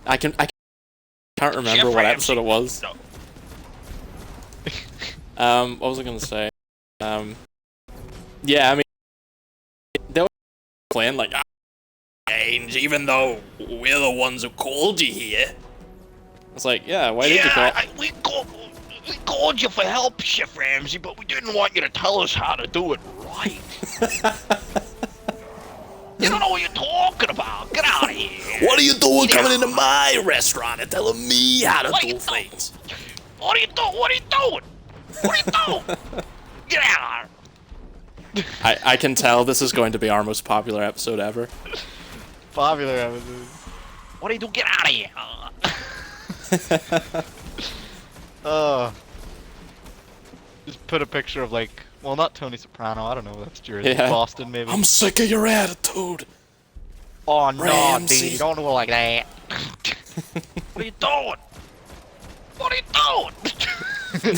I can't remember Chef what Ramsay. episode it was. No. What was I gonna say? Yeah, I mean, they were playing like, change, even though we're the ones who called you here. It's like, yeah, why did you call? we called you for help, Chef Ramsay, but we didn't want you to tell us how to do it right. You don't know what you're talking about. Get out of here. What are you doing Yeah. coming into my restaurant and telling me how to What are do you doing? things? What are you doing? What are you doing? What are you doing? Get out of here. I can tell this is going to be our most popular episode ever. Popular episode. What are you doing? Get out of here. Just put a picture of like, well, not Tony Soprano. I don't know. That's Jersey. Yeah. Boston, maybe. I'm sick of your attitude. Oh no, Ramsay. dude! You don't do it like that. What are you doing? What are you doing?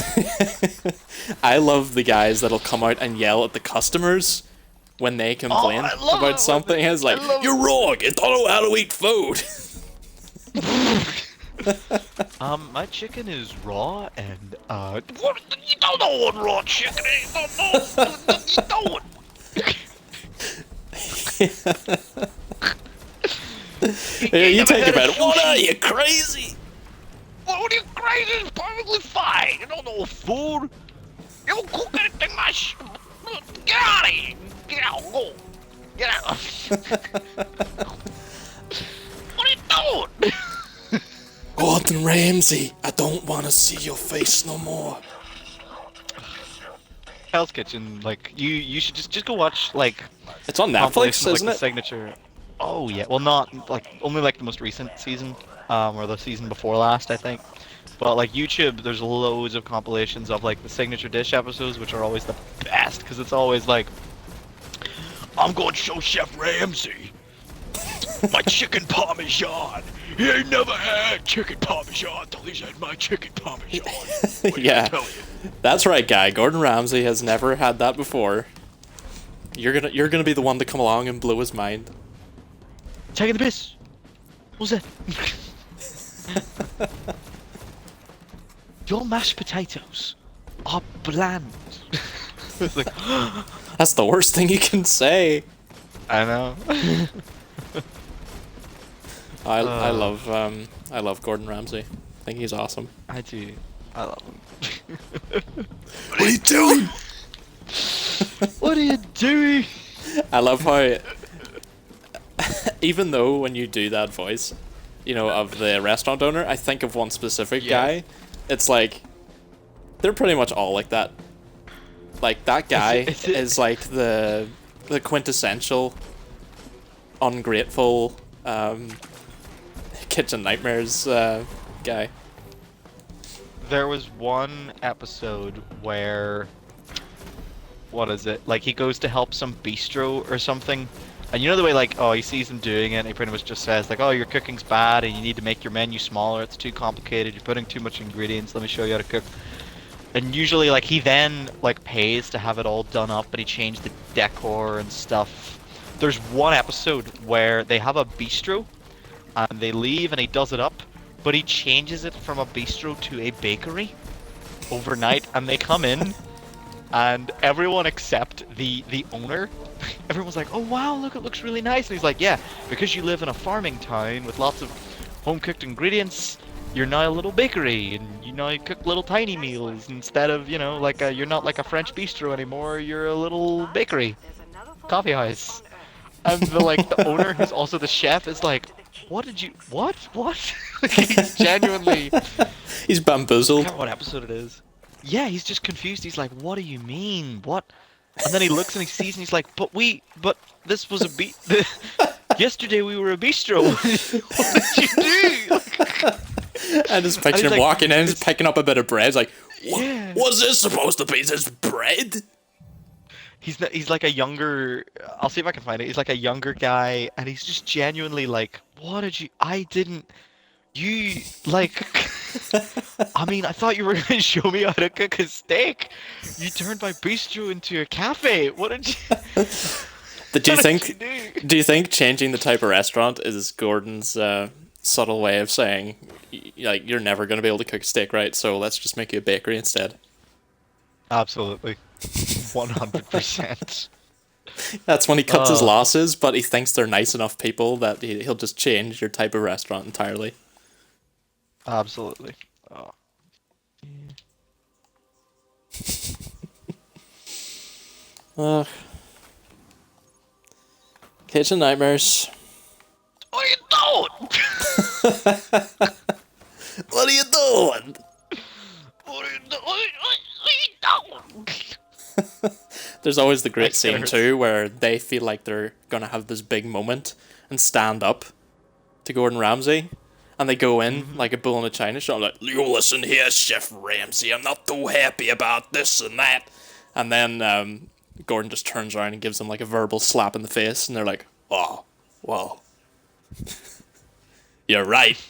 I love the guys that'll come out and yell at the customers when they complain I love it about when something. they- It's like, I love you're wrong. You don't know how to eat food. My chicken is raw and What? You don't know what raw chicken is. You don't know. What are you doing? Yeah, you never take had a a bit. What sushi? are you crazy? What are you crazy? It's perfectly fine. You don't know food. You don't cook anything much. Get out of here. Get out. Go. Get out. What are you doing? Gordon Ramsay, I don't want to see your face no more. Hell's Kitchen, like you should just go watch like It's on Netflix, compilations of, isn't like, it? the signature. Oh yeah, well not like only like the most recent season, or the season before last, I think. But like YouTube, there's loads of compilations of like the signature dish episodes, which are always the best because it's always like, I'm going to show Chef Ramsay my chicken parmesan. He ain't never had chicken parmesan till he's had my chicken parmesan. What did I Yeah. tell you? That's right, guy. Gordon Ramsay has never had that before. You're gonna be the one to come along and blow his mind. Taking the piss. What's that? Your mashed potatoes are bland. It's like, That's the worst thing you can say. I know. I love Gordon Ramsay. I think he's awesome. I do. I love him. What are you doing? What are you doing? I love how, even though when you do that voice, you know, of the restaurant owner, I think of one specific guy. It's like, they're pretty much all like that. Like, that guy is like the quintessential, ungrateful, Kitchen Nightmares guy. There was one episode where, what is it? Like he goes to help some bistro or something, and you know the way like, oh, he sees them doing it, and he pretty much just says like, oh, your cooking's bad, and you need to make your menu smaller. It's too complicated. You're putting too much ingredients. Let me show you how to cook. And usually like he then like pays to have it all done up, and he changed the decor and stuff. There's one episode where they have a bistro, and they leave, and he does it up. But he changes it from a bistro to a bakery overnight, and they come in, and everyone except the owner, everyone's like, oh wow, look, it looks really nice. And he's like, yeah, because you live in a farming town with lots of home-cooked ingredients, you're now a little bakery, and you know you cook little tiny meals instead of, you know, like you're not like a French bistro anymore, you're a little bakery, coffee house. And the owner, who's also the chef, is like, what? He's genuinely... He's I bamboozled. can't remember what episode it is. Yeah, he's just confused. He's like, what do you mean? What? And then he looks and he sees and he's like, but this was a yesterday we were a bistro. What did you do? I just picture him like, walking in, just picking up a bit of bread. He's like, Yeah. what's this supposed to be? Is this bread? He's like a younger, I'll see if I can find it. He's like a younger guy, and he's just genuinely like, what did you, you, like, I mean, I thought you were going to show me how to cook a steak. You turned my bistro into a cafe. What did you, Do you what think? did you do? Do you think changing the type of restaurant is Gordon's subtle way of saying, like, you're never going to be able to cook steak right, so let's just make you a bakery instead? Absolutely. 100%. That's when he cuts his losses, but he thinks they're nice enough people that he'll just change your type of restaurant entirely. Absolutely. Oh. Kitchen Nightmares. What are you doing? What are you doing? What are you doing? What are you doing? There's always the great That scene hurts. too where they feel like they're gonna have this big moment and stand up to Gordon Ramsay, and they go in like a bull in a china shop, like, you listen here, Chef Ramsay, I'm not too happy about this and that. And then Gordon just turns around and gives them like a verbal slap in the face, and they're like, oh, well, you're right.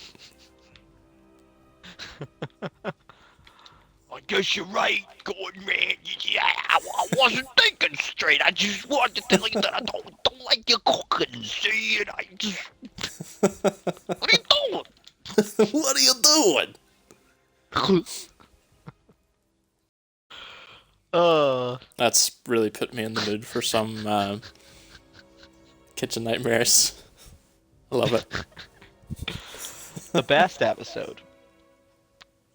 I guess you're right, Gordon, man. Yeah, I wasn't thinking straight. I just wanted to tell you that I don't like your cooking, see? And I just... What are you doing? What are you doing? That's really put me in the mood for some Kitchen Nightmares. I love it. The best episode,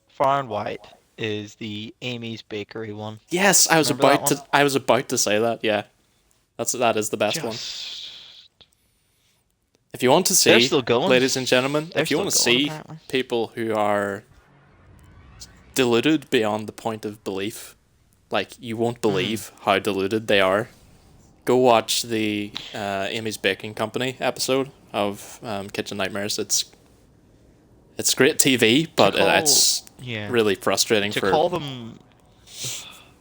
far and wide, is the Amy's Bakery one. Yes, I was Remember that about to. one? I was about to say that. Yeah, that is the best one. Just... If you want to see, They're still going. ladies and gentlemen, They're if you want to still going, see apparently. people who are deluded beyond the point of belief, like you won't believe how deluded they are, go watch the Amy's Baking Company episode of Kitchen Nightmares. It's great TV, but it's Yeah. really frustrating To for. call them,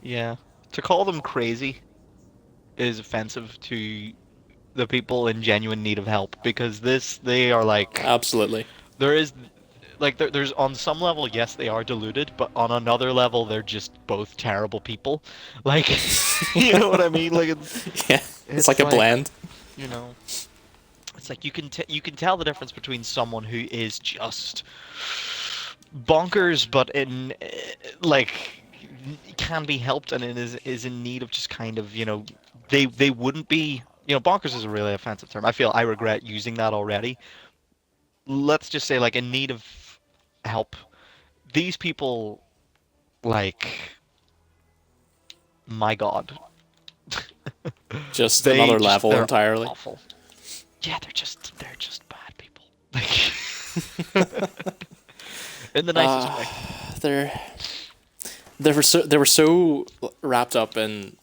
yeah, to call them crazy is offensive to the people in genuine need of help, because they are like, Absolutely. there is, like, there's on some level, yes, they are deluded, but on another level, they're just both terrible people. Like, you know what I mean? Like, Yeah, it's like a blend. you know, it's like you can tell the difference between someone who is just bonkers, but in like can be helped and is in need of just kind of, they wouldn't be, bonkers is a really offensive term. I regret using that already. Let's just say, like, in need of help. These people, like, my God. Just another level they're entirely. awful. Yeah, they're just bad people. Like, in the nicest way. They were so wrapped up in.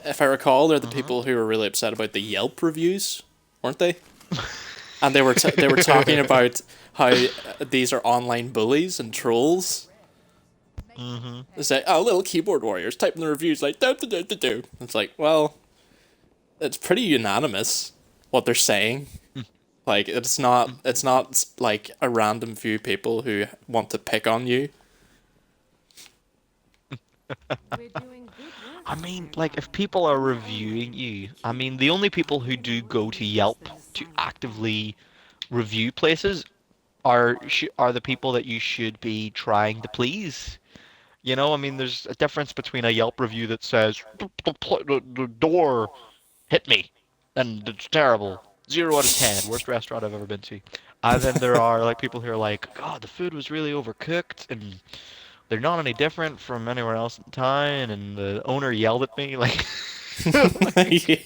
If I recall, they're the people who were really upset about the Yelp reviews, weren't they? And they were talking about how these are online bullies and trolls. Mm-hmm. It's like, oh, little keyboard warriors typing the reviews like do do do do do. It's like, well, it's pretty unanimous what they're saying. Like, it's not like a random few people who want to pick on you. We're doing good work. I mean, like, if people are reviewing you, I mean, the only people who do go to Yelp to actively review places are the people that you should be trying to please. I mean, there's a difference between a Yelp review that says the door hit me and it's terrible, 0 out of 10, worst restaurant I've ever been to. And then there are, like, people who are like, God, the food was really overcooked and they're not any different from anywhere else in town, and the owner yelled at me, like. Yeah.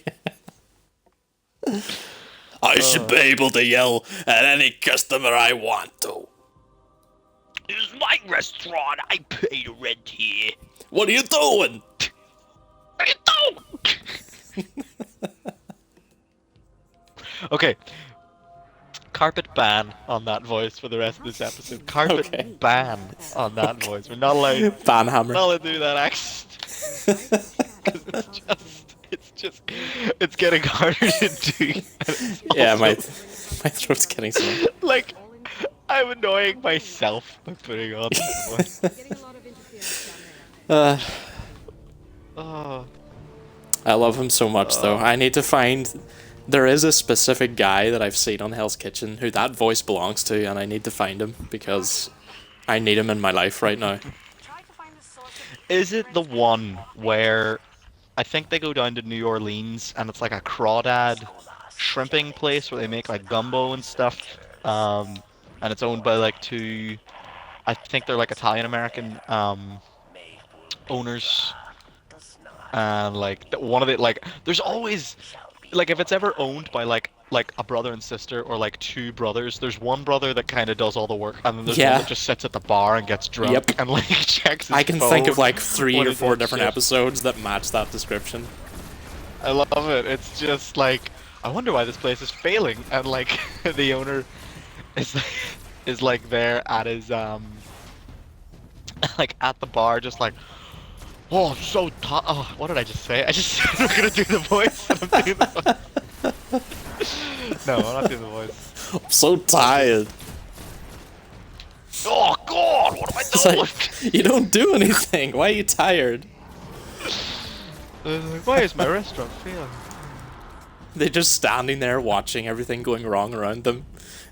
I should be able to yell at any customer I want to. It's my restaurant. I pay the rent here. What are you doing? What are you doing? Okay. Carpet ban on that voice for the rest of this episode. Carpet ban on that voice. We're not allowed Banhammer. to do that accent. 'Cause it's getting harder to do. Yeah, my throat's getting sore. Like, I'm annoying myself by putting on that voice. Getting a lot of interference down there. Oh. I love him so much, though. I need to find. There is a specific guy that I've seen on Hell's Kitchen who that voice belongs to, and I need to find him because I need him in my life right now. Is it the one where I think they go down to New Orleans and it's like a crawdad shrimping place where they make like gumbo and stuff, and it's owned by like two, I think they're like Italian American owners, and like one of it, like, there's always, like, if it's ever owned by like a brother and sister or like two brothers, there's one brother that kind of does all the work, and then there's one that just sits at the bar and gets drunk. Yep. And like checks his I can think of phone. like 3 What or is 4 that different shit? episodes that match that description. I love it. It's just like, I wonder why this place is failing, and like the owner is like there at his like at the bar, just like, oh, so oh, what did I just say? I just said I'm gonna do the voice, and I'm doing the voice. No, I'm not doing the voice. I'm so tired. Oh God, what am I It's doing? like, you don't do anything. Why are you tired? Why is my restaurant failing? They're just standing there watching everything going wrong around them.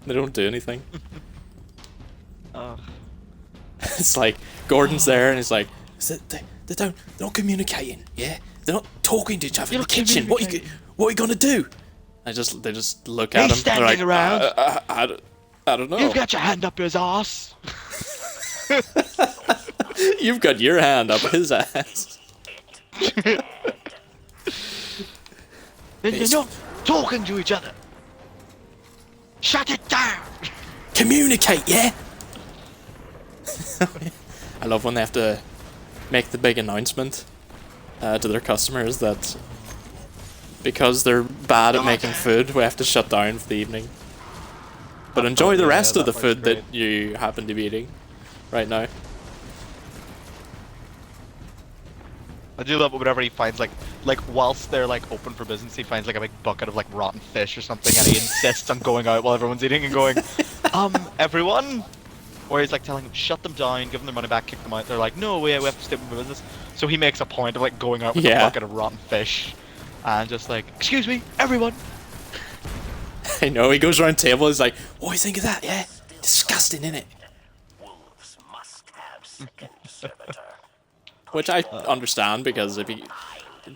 They don't do anything. It's like Gordon's there and he's like, they're not communicating, yeah? They're not talking to each other in the kitchen. What are you gonna do? They just look at him. He's standing like, around. I don't know. You've got your hand up his ass. You've got your hand up his ass. And you're not talking to each other. Shut it down. Communicate, yeah? I love when they have to make the big announcement to their customers that because they're bad at making food, we have to shut down for the evening. But enjoy the yeah, rest of that the looks food great. that you happen to be eating right now. I do love it whenever he finds like whilst they're like open for business, he finds like a big bucket of like rotten fish or something, and he insists on going out while everyone's eating and going, everyone. Or he's like telling them, shut them down, give them their money back, kick them out. They're like, no, we have to stay open for business. So he makes a point of like going out with a Yeah. bucket of rotten fish, and just like, excuse me, everyone. I know, he goes around the table, he's like, what do you think of that, yeah? Disgusting, innit? Which I understand, because if he,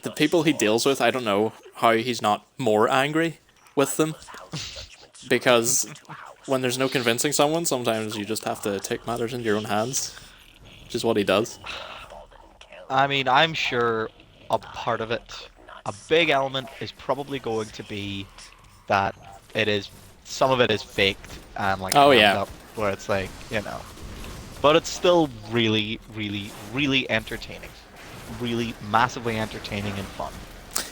the people he deals with, I don't know how he's not more angry with them. Because when there's no convincing someone, sometimes you just have to take matters into your own hands. Which is what he does. I mean, I'm sure a part of it, a big element is probably going to be that some of it is faked and like Oh, hammed yeah. up, where it's like, but it's still really, really, really entertaining, really massively entertaining and fun.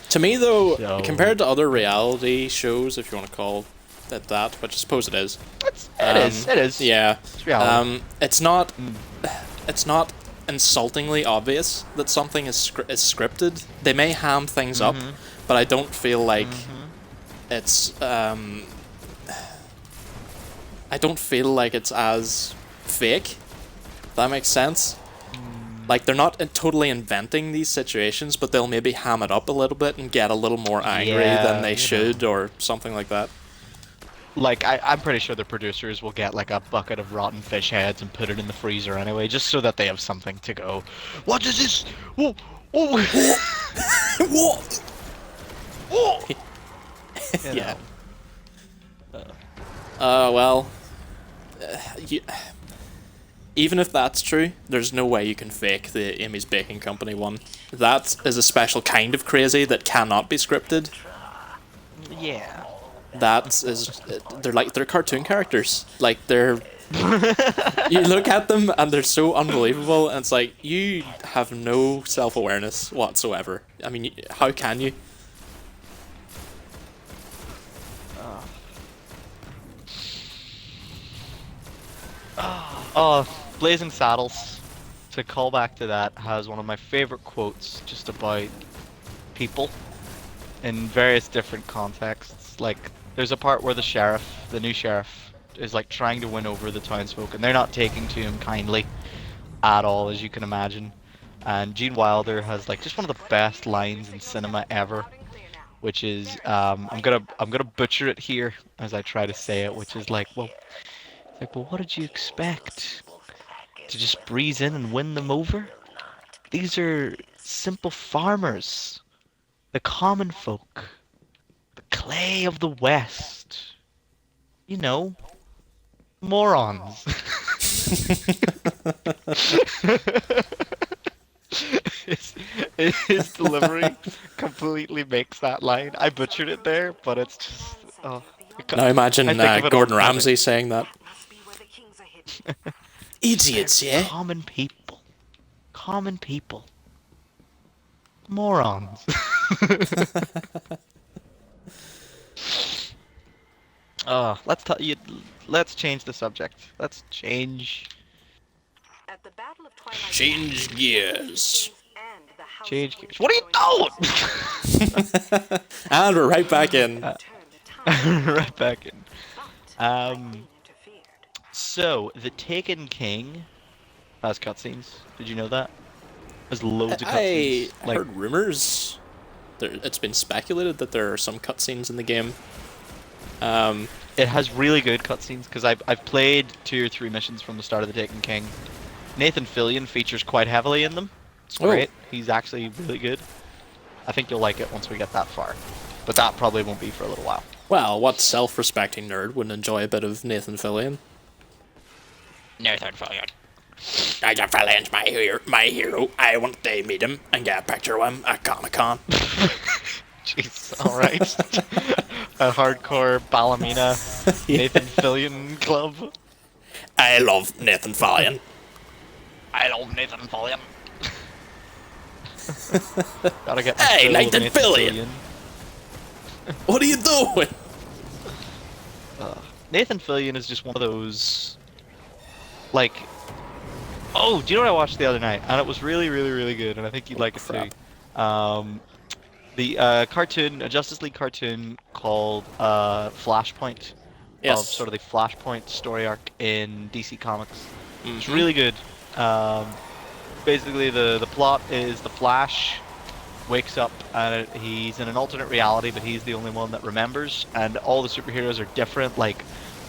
To me, though, So- compared to other reality shows, if you want to call it that, which I suppose it is. It is. Yeah. It's reality. It's not insultingly obvious that something is scripted. They may ham things up, but I don't feel like it's I don't feel like it's as fake. If that makes sense. Like, they're not totally inventing these situations, but they'll maybe ham it up a little bit and get a little more angry Yeah, than they you know. should, or something like that. Like, I'm pretty sure the producers will get like a bucket of rotten fish heads and put it in the freezer anyway, just so that they have something to go. What is this? Whoa! Oh! What? Oh! Yeah. Well, even if that's true, there's no way you can fake the Amy's Baking Company one. That is a special kind of crazy that cannot be scripted. Yeah. That is, they're cartoon characters. Like, they're, you look at them and they're so unbelievable, and it's like, you have no self-awareness whatsoever. I mean, how can you? Oh, Blazing Saddles, to call back to that, has one of my favorite quotes just about people in various different contexts. Like, there's a part where the new sheriff, is like trying to win over the townsfolk, and they're not taking to him kindly at all, as you can imagine. And Gene Wilder has like just one of the best lines in cinema ever, which is I'm gonna butcher it here as I try to say it, which is like, well, what did you expect? To just breeze in and win them over? These are simple farmers, the common folk, the clay of the West. You know, morons. His delivery completely makes that line. I butchered it there, but it's just. Oh, Now imagine I think of it all Gordon the time. Ramsay saying that. Idiots, yeah? Common people. Common people. Morons. Let's change the subject. Let's change At the Battle of Twilight Change Town, gears. and the House change of gears. Blues What are you doing? And we're right back in. turned the tide, Right back in. but lightning interfered. So the Taken King has cutscenes. Did you know that? There's loads of I cutscenes. Like, heard rumors. It's been speculated that there are some cutscenes in the game. it has really good cutscenes because I've played 2 or 3 missions from the start of the Taken King. Nathan Fillion features quite heavily in them. It's Oh. great. He's actually really good. I think you'll like it once we get that far. But that probably won't be for a little while. Well, what self-respecting nerd wouldn't enjoy a bit of Nathan Fillion? Nathan Fillion. Nathan Fillion's my hero. I want to meet him and get a picture with him at Comic-Con. Jeez, alright. A hardcore Ballymena Nathan Fillion club. I love Nathan Fillion. I love Nathan Fillion. Gotta get my Hey, fill of Nathan Fillion. What are you doing? Nathan Fillion is just one of those, like, oh, do you know what I watched the other night? And it was really, really, really good, and I think you'd like it crap. too. The cartoon, a Justice League cartoon called Flashpoint, of Yes. sort of the Flashpoint story arc in DC Comics. It's Mhm. really good. Basically, the plot is the Flash wakes up and he's in an alternate reality, but he's the only one that remembers, and all the superheroes are different. Like,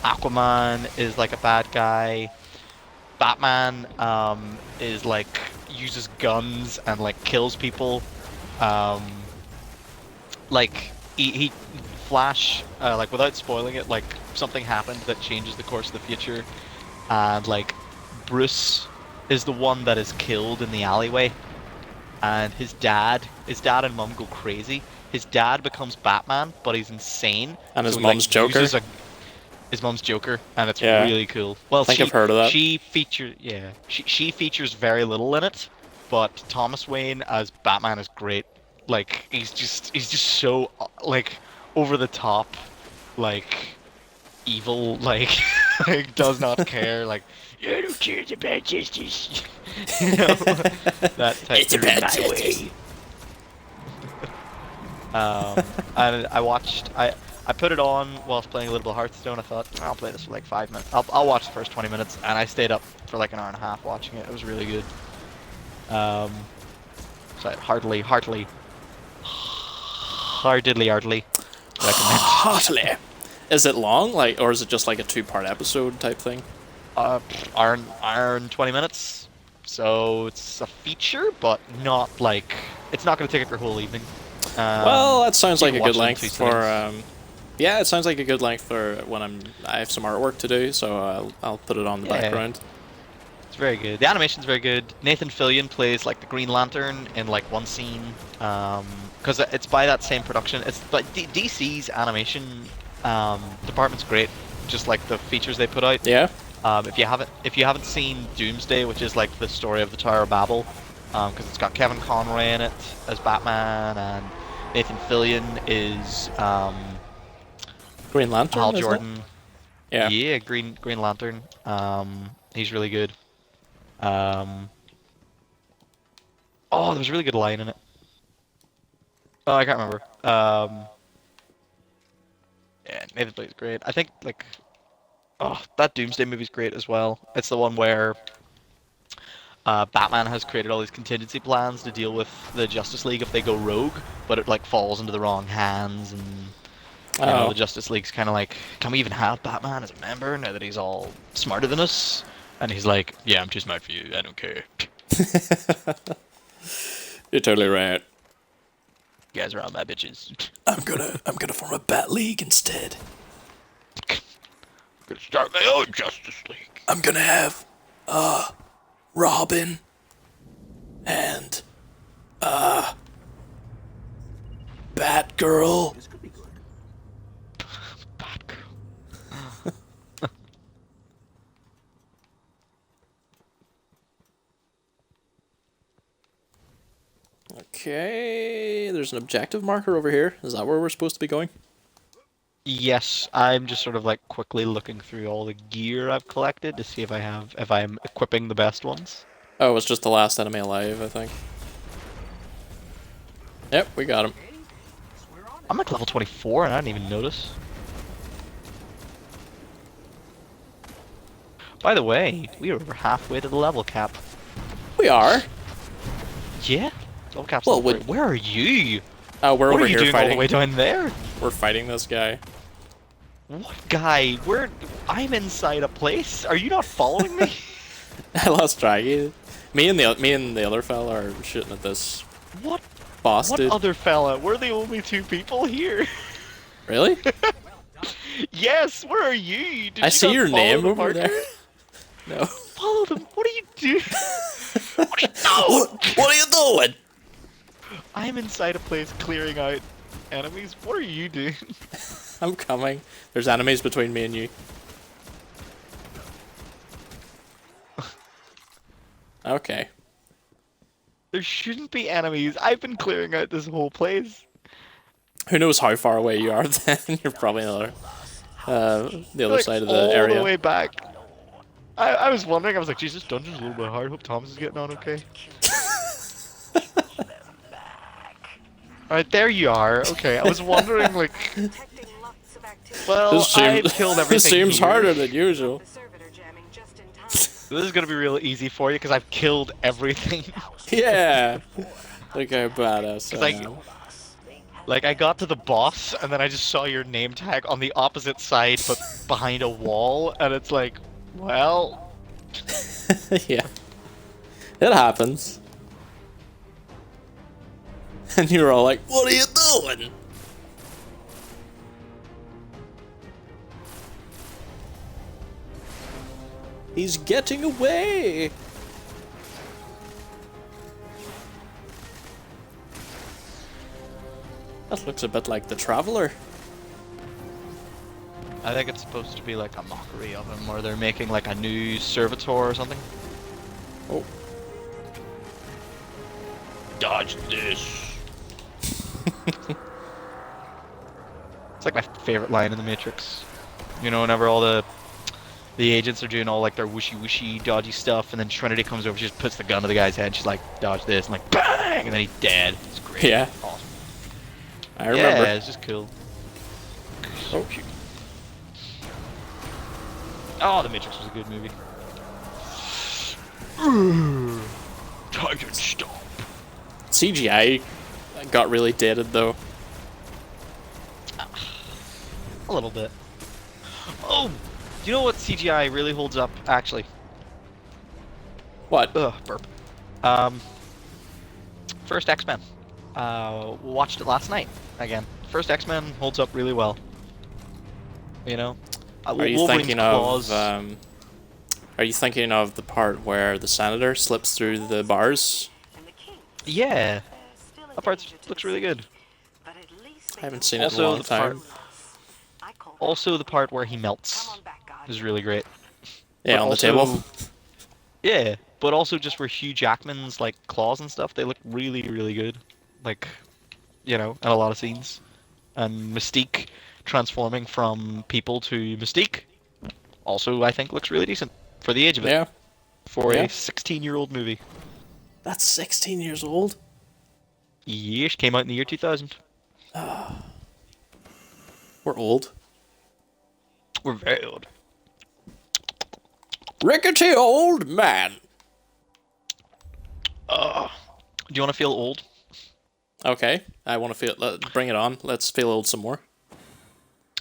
Aquaman is like a bad guy. Batman is like uses guns and like kills people. Um, like he Flash, like without spoiling it, like something happened that changes the course of the future, and like Bruce is the one that is killed in the alleyway, and his dad and mum go crazy. His dad becomes Batman, but he's insane. And his so he, like, mum's Joker? uses his mum's Joker, and it's Yeah. really cool. Well, I think I've heard of that. She features, yeah, she features very little in it, but Thomas Wayne as Batman is great. Like he's just so like over the top, like evil, like like does not care, like I don't care about justice. you know that type. It's about justice. And I put it on whilst playing a little bit of Hearthstone. I thought I'll play this for like 5 minutes. I'll watch the first 20 minutes, and I stayed up for like an hour and a half watching it. It was really good. So I heartily recommend. Heartily. Is it long, like, or is it just like a 2-part episode type thing? Hour and 20 minutes. So it's a feature, but not like it's not going to take up your whole evening. Well, that sounds you like a can good watch it in length 2 for. sittings. Yeah, it sounds like a good length for when I have some artwork to do, so I'll put it on the Yeah. background. It's very good. The animation's very good. Nathan Fillion plays like the Green Lantern in like one scene, because it's by that same production. It's but DC's animation department's great. Just like the features they put out. Yeah. If you haven't seen Doomsday, which is like the story of the Tower of Babel, because it's got Kevin Conroy in it as Batman, and Nathan Fillion is Green Lantern. Hal isn't it? Jordan. Yeah. Green Lantern. He's really good. Oh, there's a really good line in it. Oh, I can't remember. Yeah, Nathan Fillion's great. I think like, oh, that Doomsday movie's great as well. It's the one where Batman has created all these contingency plans to deal with the Justice League if they go rogue, but it like falls into the wrong hands, and you know, the Justice League's kind of like, can we even have Batman as a member now that he's all smarter than us? And he's like, yeah, I'm too smart for you. I don't care. You're totally right. You guys are all my bitches. I'm gonna form a Bat League instead. I'm gonna start my own Justice League. I'm gonna have Robin and Batgirl. Batgirl. Okay, there's an objective marker over here. Is that where we're supposed to be going? Yes, I'm just sort of like quickly looking through all the gear I've collected to see if I'm equipping the best ones. Oh, it's just the last enemy alive, I think. Yep, we got him. I'm like level 24 and I didn't even notice. By the way, we are over halfway to the level cap. We are. Yeah, level cap's Well, level 3. Where are you? We're What over are you here doing all fighting. the way down there? We're fighting this guy. What guy? I'm inside a place. Are you not following me? I lost track of you. Me and the other fella are shooting at this What? boss What dude. other fella? We're the only 2 people here. Really? Yes, where are you? Did I you see not your follow name the over marker? there. No. Follow them. What are you doing? What are you doing? I'm inside a place clearing out enemies. What are you doing? I'm coming. There's enemies between me and you. Okay. There shouldn't be enemies. I've been clearing out this whole place. Who knows how far away you are? Then you're probably the other Like, side of the all area. the way back. I was wondering, I was like, Jesus, dungeon's a little bit hard. Hope Thomas is getting on okay. Alright, there you are. Okay, I was wondering, like, Detecting lots of activity. well, This I seems, killed this everything seems here. harder than usual. The servitor jamming just in time. This is gonna be real easy for you, because I've killed everything. Yeah. Look how badass I like- am. Like, I got to the boss, and then I just saw your name tag on the opposite side, but behind a wall, and it's like, well... Yeah. It happens. And you were all like, what are you doing? He's getting away! That looks a bit like the Traveler. I think it's supposed to be like a mockery of him, or they're making like a new servitor or something. Oh. Dodge this. It's like my favorite line in the Matrix. You know, whenever all the agents are doing all like their whooshy dodgy stuff, and then Trinity comes over, she just puts the gun to the guy's head. She's like, dodge this, and like bang, and then he's dead. It's great. Yeah. Awesome. I remember. Yeah, it's just cool. So cute. Oh, The Matrix was a good movie. Titan stomp. CGI got really dated though. A little bit. Oh, do you know what CGI really holds up? Actually, What? ugh, burp. First X-Men. Watched it last night again. First X-Men holds up really well. You know, Are you Wolverine's thinking claws- of are you thinking of the part where the senator slips through the bars? And the king, Yeah, still a that part danger to looks the really city, good. but at least I they haven't can seen it in a Also, long the part- time. I call Also, the part where he Come melts on back, God. is really great. Yeah, but on the also- table. Yeah, but also just for Hugh Jackman's like claws and stuff, they look really good. Like, you know, in a lot of scenes. And Mystique transforming from people to Mystique also I think looks really decent for the age of it. Yeah. For Yeah. a 16-year-old movie. That's 16 years old. Yes, came out in the year 2000. We're old. We're very old. Rickety old man. Do you want to feel old? Okay, I want to feel. Bring it on. Let's feel old some more.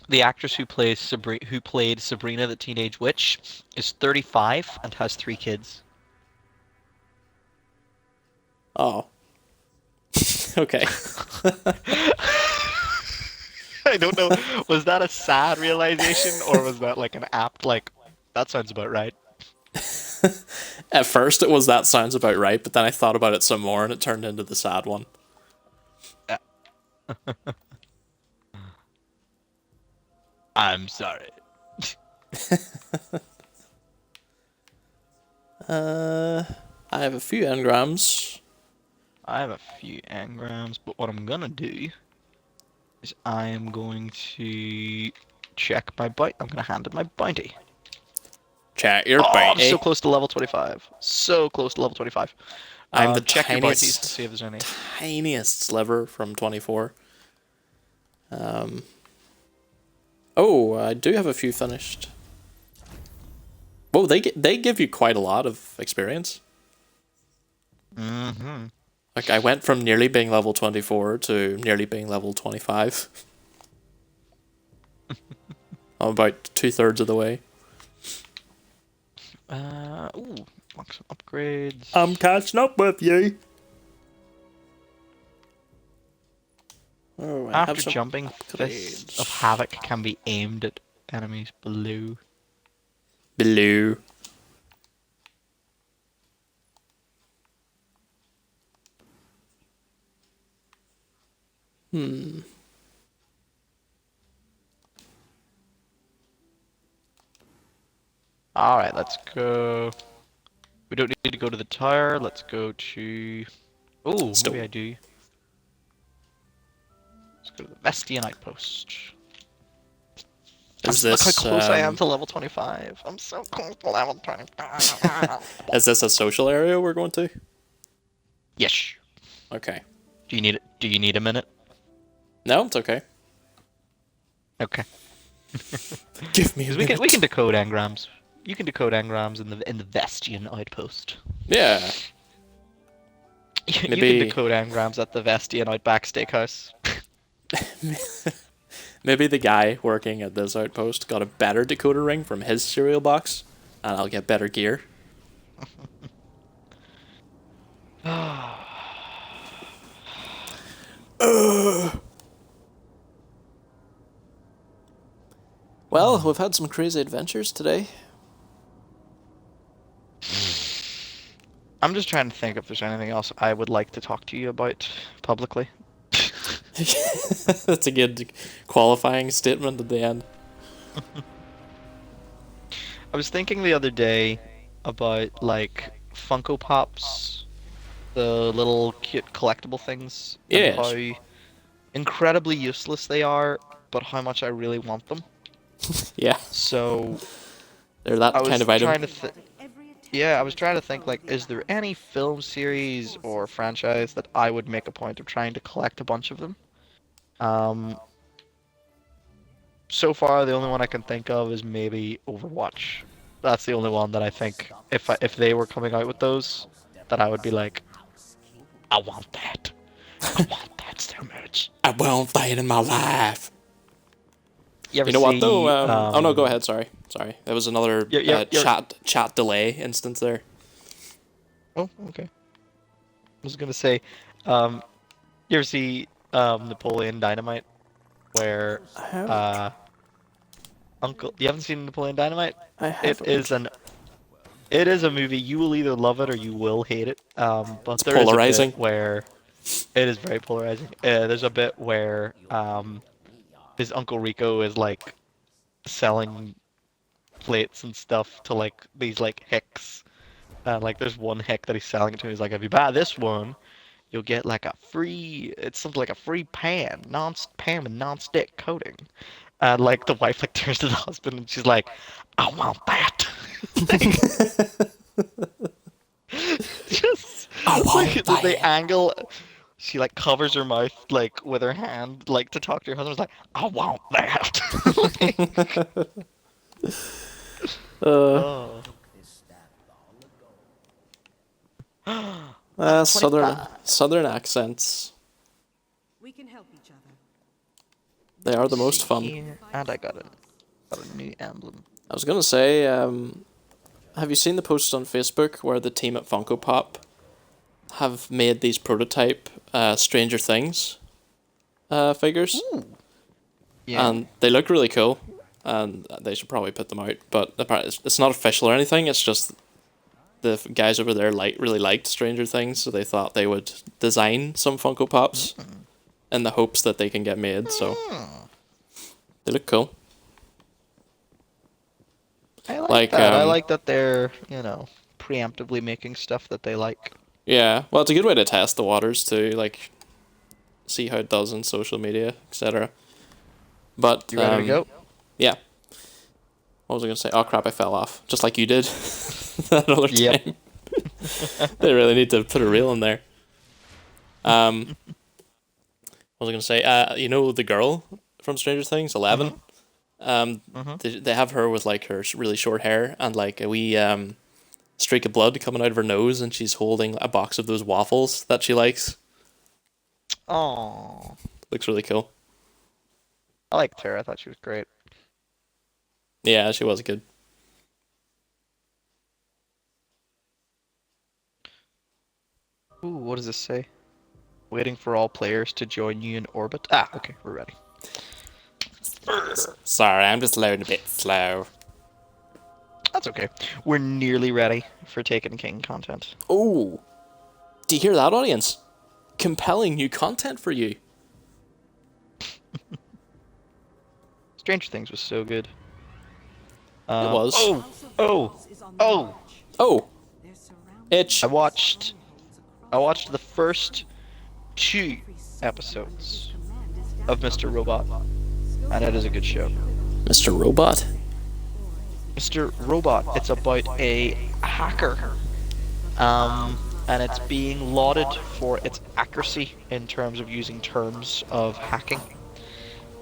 The actress who played Sabrina the Teenage Witch is 35 and has 3 kids. Oh. Okay. I don't know. Was that a sad realization, or was that like an apt, like, that sounds about right? At first, it was that sounds about right, but then I thought about it some more, and it turned into the sad one. I'm sorry. I have a few engrams. I have a few engrams, but what I'm gonna do is I am going to check my bounty. I'm gonna hand in my bounty. Chat your Oh, I'm bounty. so close to level 25. So close to level 25. I'm the check your bounties tiniest- to see if there's any. Tiniest sliver from 24. Oh, I do have a few finished. Whoa, they give you quite a lot of experience. Mm-hmm. Like, I went from nearly being level 24 to nearly being level 25. I'm about 2/3 of the way. Ooh, want some upgrades. I'm catching up with you. Oh, I have After some jumping, fists upgrades. of havoc can be aimed at enemies below. Blue. Alright, let's go. We don't need to go to the tower, let's go to... Oh, Still. maybe I do. Let's go to the Vestian Outpost. Is Look how this close I am to level 25. I'm so close to level 25. is this a social area we're going to? Yes. Okay. Do you need it? Do you need a minute? No, it's okay. Okay. Give me a 'Cause minute. we can decode engrams. You can decode engrams in the Vestian Outpost. Yeah. You Maybe- can decode engrams at the Vestian Outback Steakhouse. Maybe the guy working at this outpost got a better decoder ring from his cereal box, and I'll get better gear. Well, we've had some crazy adventures today. I'm just trying to think if there's anything else I would like to talk to you about publicly. That's a good qualifying statement at the end. I was thinking the other day about like Funko Pops, the little cute collectible things, Yes. and how incredibly useless they are, but how much I really want them. Yeah, So they're that I was kind of item. trying to yeah, I was trying to think like, is there any film series or franchise that I would make a point of trying to collect a bunch of them? So far, the only one I can think of is maybe Overwatch. That's the only one that I think, if they were coming out with those, that I would be like, I want that. I want that so much. I won't fight in my life. You, ever You know what see, though? Oh no, go ahead. Sorry. There was another you're- chat delay instance there. Oh, okay. I was gonna say, you ever see Napoleon Dynamite, where Uncle? You haven't seen Napoleon Dynamite? I It is a movie. You will either love it or you will hate it. But there is a polarizing. bit where it is very polarizing. There's a bit where his Uncle Rico is like selling plates and stuff to like these like hicks. Like there's one hick that he's selling it to. He's like, if you buy this one, you'll get like a free. It's something like a free pan with non-stick coating. And like the wife like turns to the husband and she's like, I want that. Just I want like that. the angle. She like covers her mouth like with her hand like to talk to her husband. It's like, I want that. Oh. Southern accents. We can help each other. They are the most fun. Here, and I got a new emblem. I was gonna say, have you seen the posts on Facebook where the team at Funko Pop have made these prototype Stranger Things figures? Yeah. And they look really cool, and they should probably put them out. But apparently it's not official or anything. It's just the guys over there really liked Stranger Things, so they thought they would design some Funko Pops in the hopes that they can get made. So they look cool. I like, like, that. I like that they're, preemptively making stuff that they like. Yeah, well, it's a good way to test the waters too, like see how it does on social media, etc. But You ready to go? Yeah. What was I gonna say? Oh crap! I fell off, just like you did that other Yep. time. They really need to put a reel in there. What was I gonna say? You know the girl from Stranger Things, 11. They have her with like her really short hair and like a wee streak of blood coming out of her nose, and she's holding a box of those waffles that she likes. Oh, Looks really cool. I liked her. I thought she was great. Yeah, she was good. Ooh, what does this say? Waiting for all players to join you in orbit. Ah, okay, we're ready. Sorry, I'm just loading a bit slow. That's okay. We're nearly ready for Taken King content. Oh, do you hear that, audience? Compelling new content for you. Stranger Things was so good. It was. Oh, Oh, itch. I watched the first 2 episodes of Mr. Robot, and it is a good show. Mr. Robot? Mr. Robot. It's about a hacker, and it's being lauded for its accuracy in terms of using terms of hacking.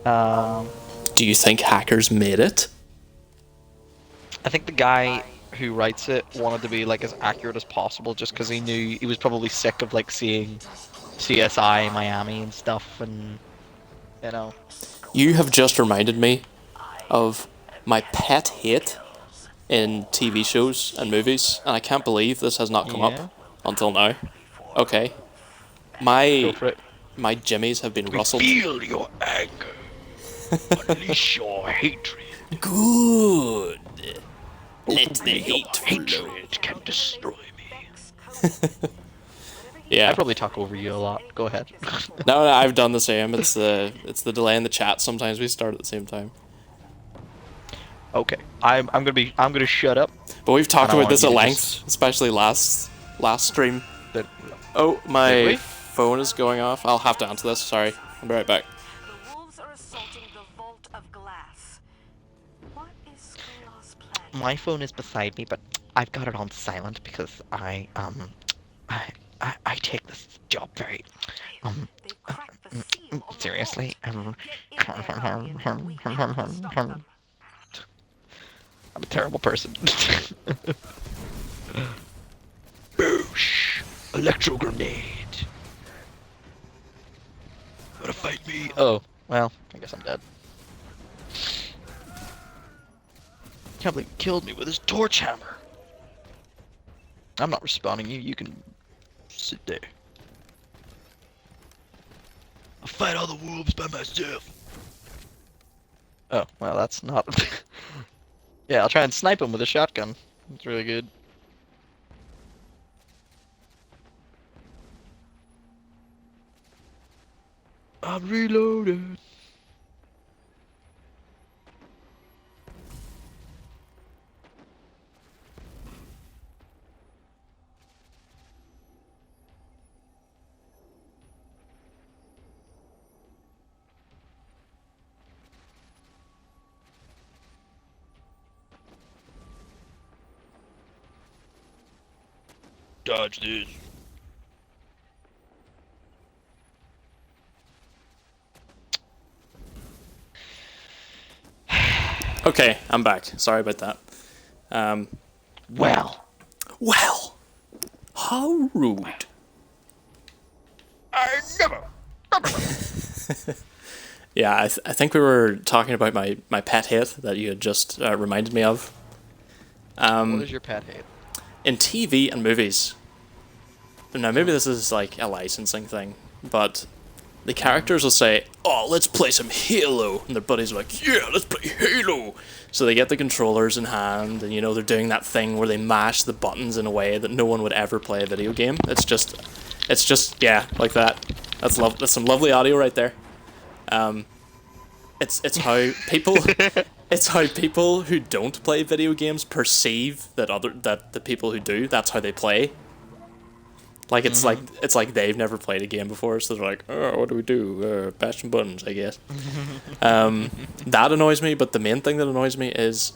Do you think hackers made it? I think the guy who writes it wanted to be like as accurate as possible, just because he knew he was probably sick of like seeing CSI Miami and stuff, and you know. You have just reminded me of my pet hate in TV shows and movies, and I can't believe this has not come Yeah. up until now. Okay. Go My for it. my jimmies have been rustled. Feel your anger. Unleash your hatred. Good. Let the hate flow. Hatred can destroy me. Yeah. I probably talk over you a lot. Go ahead. No, I've done the same. It's the delay in the chat. Sometimes we start at the same time. Okay. I'm gonna shut up. But we've talked I don't about this at want you to length, especially last stream. That Oh, Did my we? phone is going off. I'll have to answer this. Sorry. I'll be right back. The wolves are assaulting the vault of glass. What is Skolas' plan? my phone is beside me, but I've got it on silent because I take this job very They've cracked the seal on the seriously. vault. Get in there, Guardian, and we have to stop them. I'm a terrible person. Boosh. Electro grenade. Wanna fight me? Oh, well, I guess I'm dead. Can't believe he killed me with his torch hammer. I'm not responding you. You can sit there. I'll fight all the wolves by myself. Oh, well, that's not. Yeah, I'll try and snipe him with a shotgun. It's really good. I'm reloaded. Dodge this. Okay, I'm back. Sorry about that. Well, Well, how rude. I never. Yeah, I think we were talking about my pet hate that you had just reminded me of. what is your pet hate? In TV and movies. Now, maybe this is like a licensing thing, but the characters will say, "Oh, let's play some Halo," and their buddies are like, "Yeah, let's play Halo." So they get the controllers in hand, and they're doing that thing where they mash the buttons in a way that no one would ever play a video game. It's just yeah, like that. That's some lovely audio right there. It's how people it's how people who don't play video games perceive that the people who do, that's how they play. Like it's like they've never played a game before, so they're like, "Oh, what do we do? Bash some buttons, I guess." That annoys me, but the main thing that annoys me is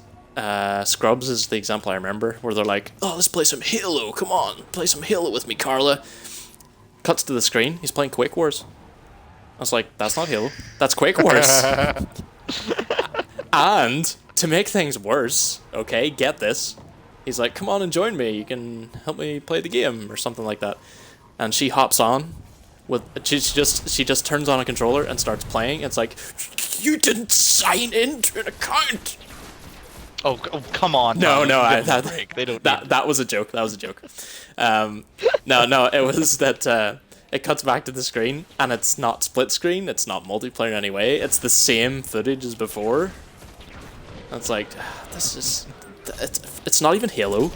Scrubs is the example I remember, where they're like, "Oh, let's play some Halo. Come on, play some Halo with me, Carla." Cuts to the screen. He's playing Quake Wars. I was like, "That's not Halo. That's Quake Wars." And to make things worse, okay, get this. He's like, "Come on and join me. You can help me play the game," or something like that. And she hops on with she just turns on a controller and starts playing. It's like, "You didn't sign into an account." Oh, come on. No, Tommy, give them a that break. They don't need that that was a joke. That was a joke. No, it was that it cuts back to the screen and it's not split screen. It's not multiplayer in any way. It's the same footage as before. And it's like, this is. It's not even Halo.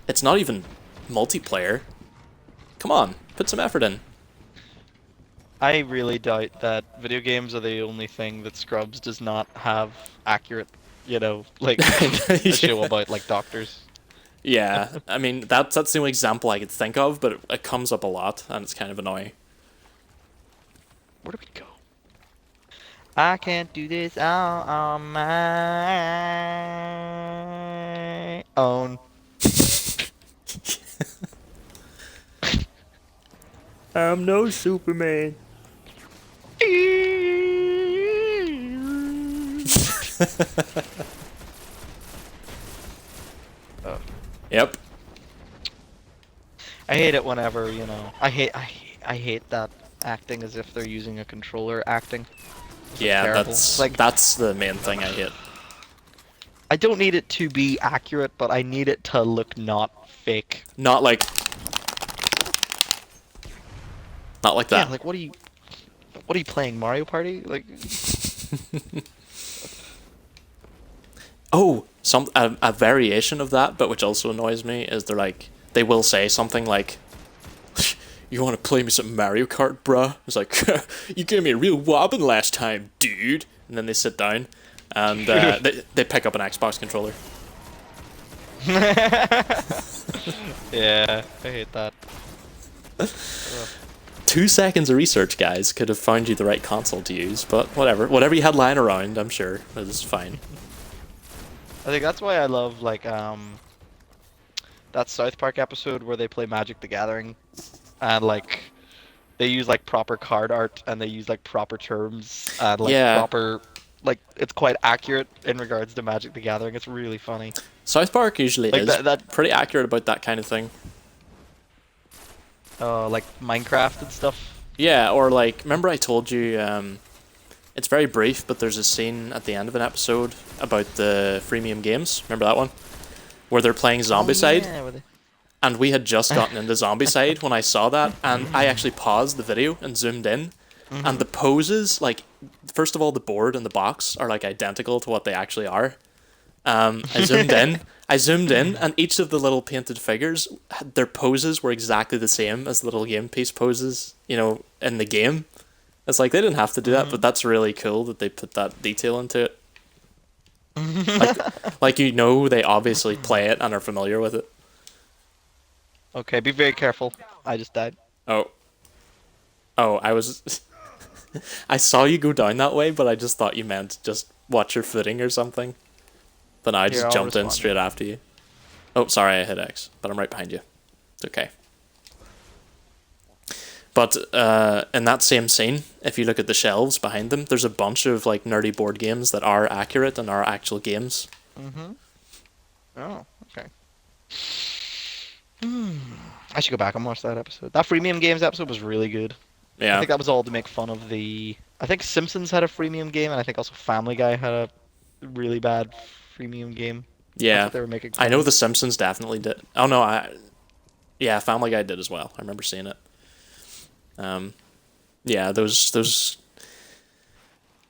It's not even multiplayer. Come on, put some effort in. I really doubt that video games are the only thing that Scrubs does not have accurate, like a show about like doctors. Yeah, I mean that's the only example I could think of, but it comes up a lot and it's kind of annoying. Where do we go? I can't do this all on my own. I'm no Superman. Yep. I hate it whenever, I hate that acting as if they're using a controller acting. Yeah, terrible. that's Like- that's the main thing I hate. I don't need it to be accurate, but I need it to look not fake. Not like Yeah, that. like what are you playing, Mario Party? Like Oh, a variation of that, but which also annoys me, is they will say something like, "You want to play me some Mario Kart, bruh?" It's like, "You gave me a real wobbin last time, dude." And then they sit down, and they pick up an Xbox controller. yeah, I hate that. 2 seconds of research, guys, could have found you the right console to use, but whatever you had lying around, I'm sure it is fine. I think that's why I love like that South Park episode where they play Magic the Gathering and like they use like proper card art and they use like proper terms and like Yeah. proper like it's quite accurate in regards to Magic the Gathering. It's really funny. South Park usually Like is that pretty accurate about that kind of thing. like Minecraft and stuff. Yeah, or like, remember I told you, it's very brief, but there's a scene at the end of an episode about the freemium games. Remember that one? Where they're playing Zombicide, Yeah, with it. and we had just gotten into Zombicide when I saw that, and I actually paused the video and zoomed in, and the poses, like, first of all, the board and the box are like identical to what they actually are. I zoomed in, and each of the little painted figures, their poses were exactly the same as the little game piece poses, in the game. It's like, they didn't have to do that, but that's really cool that they put that detail into it. like, they obviously play it and are familiar with it. Okay, be very careful. I just died. Oh, I was... I saw you go down that way, but I just thought you meant just watch your footing or something. But no, I just I'll jumped in respond. straight after you. Oh, sorry, I hit X, but I'm right behind you. It's okay. But in that same scene, if you look at the shelves behind them, there's a bunch of like nerdy board games that are accurate and are actual games. Oh, okay. I should go back and watch that episode. That freemium games episode was really good. I Yeah, think that was all to make fun of the. I think Simpsons had a freemium game, and I think also Family Guy had a really bad freemium game. That's yeah. what they were making. I fun know of. The Simpsons definitely did. Oh no, yeah, Family Guy did as well. I remember seeing it. Yeah, those.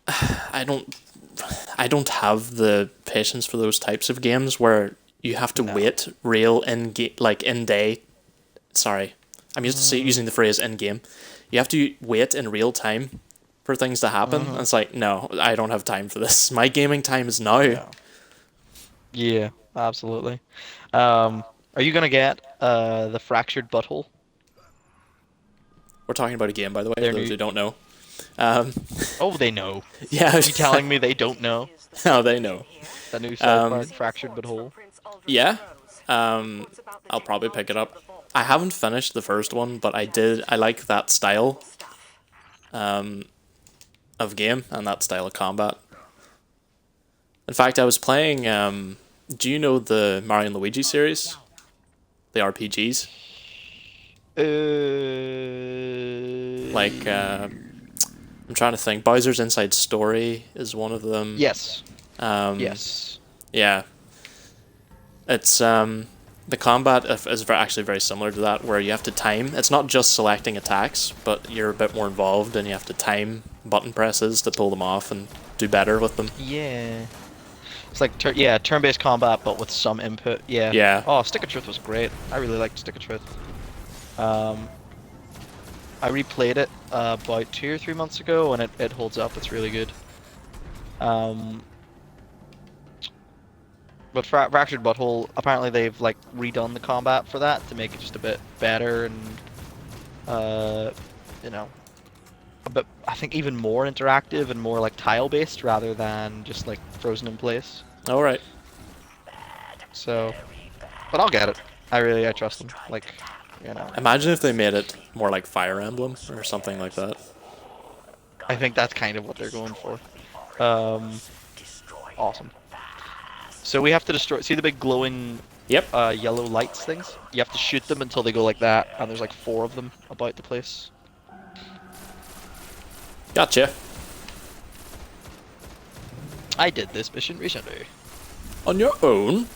I don't have the patience for those types of games where you have to wait real in day. Sorry, I'm used to using the phrase in game. You have to wait in real time for things to happen. And it's like, no, I don't have time for this. My gaming time is now. Yeah, absolutely. Are you gonna get the Fractured Butthole? We're talking about a game, by the way, They're for those new. who don't know. Oh, they know. Yeah, You telling me they don't know no, they know. the new South Park Fractured Butthole? Yeah, I'll probably pick it up. I haven't finished the first one, but I like that style of game and that style of combat. In fact, I was playing, do you know the Mario and Luigi series? The RPGs? Like, I'm trying to think. Bowser's Inside Story is one of them. Yes. Yes. Yeah. It's the combat is actually very similar to that, where you have to time. It's not just selecting attacks, but you're a bit more involved, and you have to time button presses to pull them off and do better with them. Yeah. It's like turn-based combat, but with some input. Yeah. Yeah. Oh, Stick of Truth was great. I really liked Stick of Truth. I replayed it about 2 or 3 months ago, and it holds up. It's really good. But Fractured Butthole, apparently they've like redone the combat for that to make it just a bit better and you know, bit, I think, even more interactive and more like tile based rather than just like frozen in place. All right. So, but I'll get it. I trust them. Like, you know, Imagine if they made it more like Fire Emblem or something like that. I think that's kind of what they're going for. Awesome. So we have to destroy. See the big glowing Yep. yellow lights things? You have to shoot them until they go like that, and there's like 4 of them about the place. Gotcha. I did this mission recently. On your own?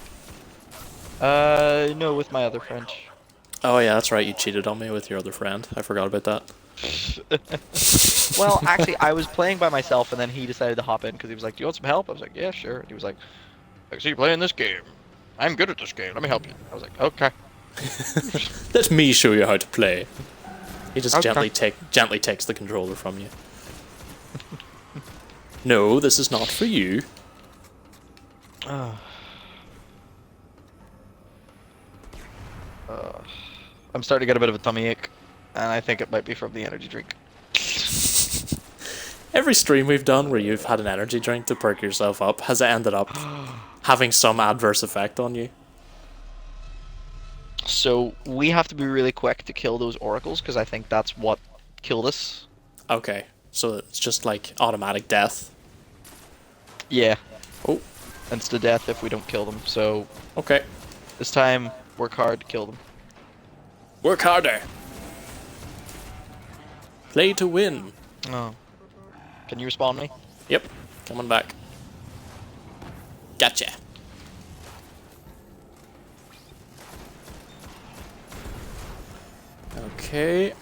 No, with my other friend. Oh yeah, that's right. You cheated on me with your other friend. I forgot about that. Well, actually, I was playing by myself, and then he decided to hop in because he was like, "Do you want some help?" I was like, "Yeah, sure." And he was like, "I see you playing this game. I'm good at this game. Let me help you." I was like, "Okay." Let me show you how to play. He just Okay. gently takes the controller from you. No, this is not for you. I'm starting to get a bit of a tummy ache, and I think it might be from the energy drink. Every stream we've done where you've had an energy drink to perk yourself up has ended up having some adverse effect on you. So we have to be really quick to kill those oracles because I think that's what killed us. Okay, so it's just like automatic death. Yeah, Oh, insta death if we don't kill them. So okay. this time, work hard to kill them. Work harder. Play to win. Oh. Can you respawn me? Yep, coming back. Gotcha. Okay.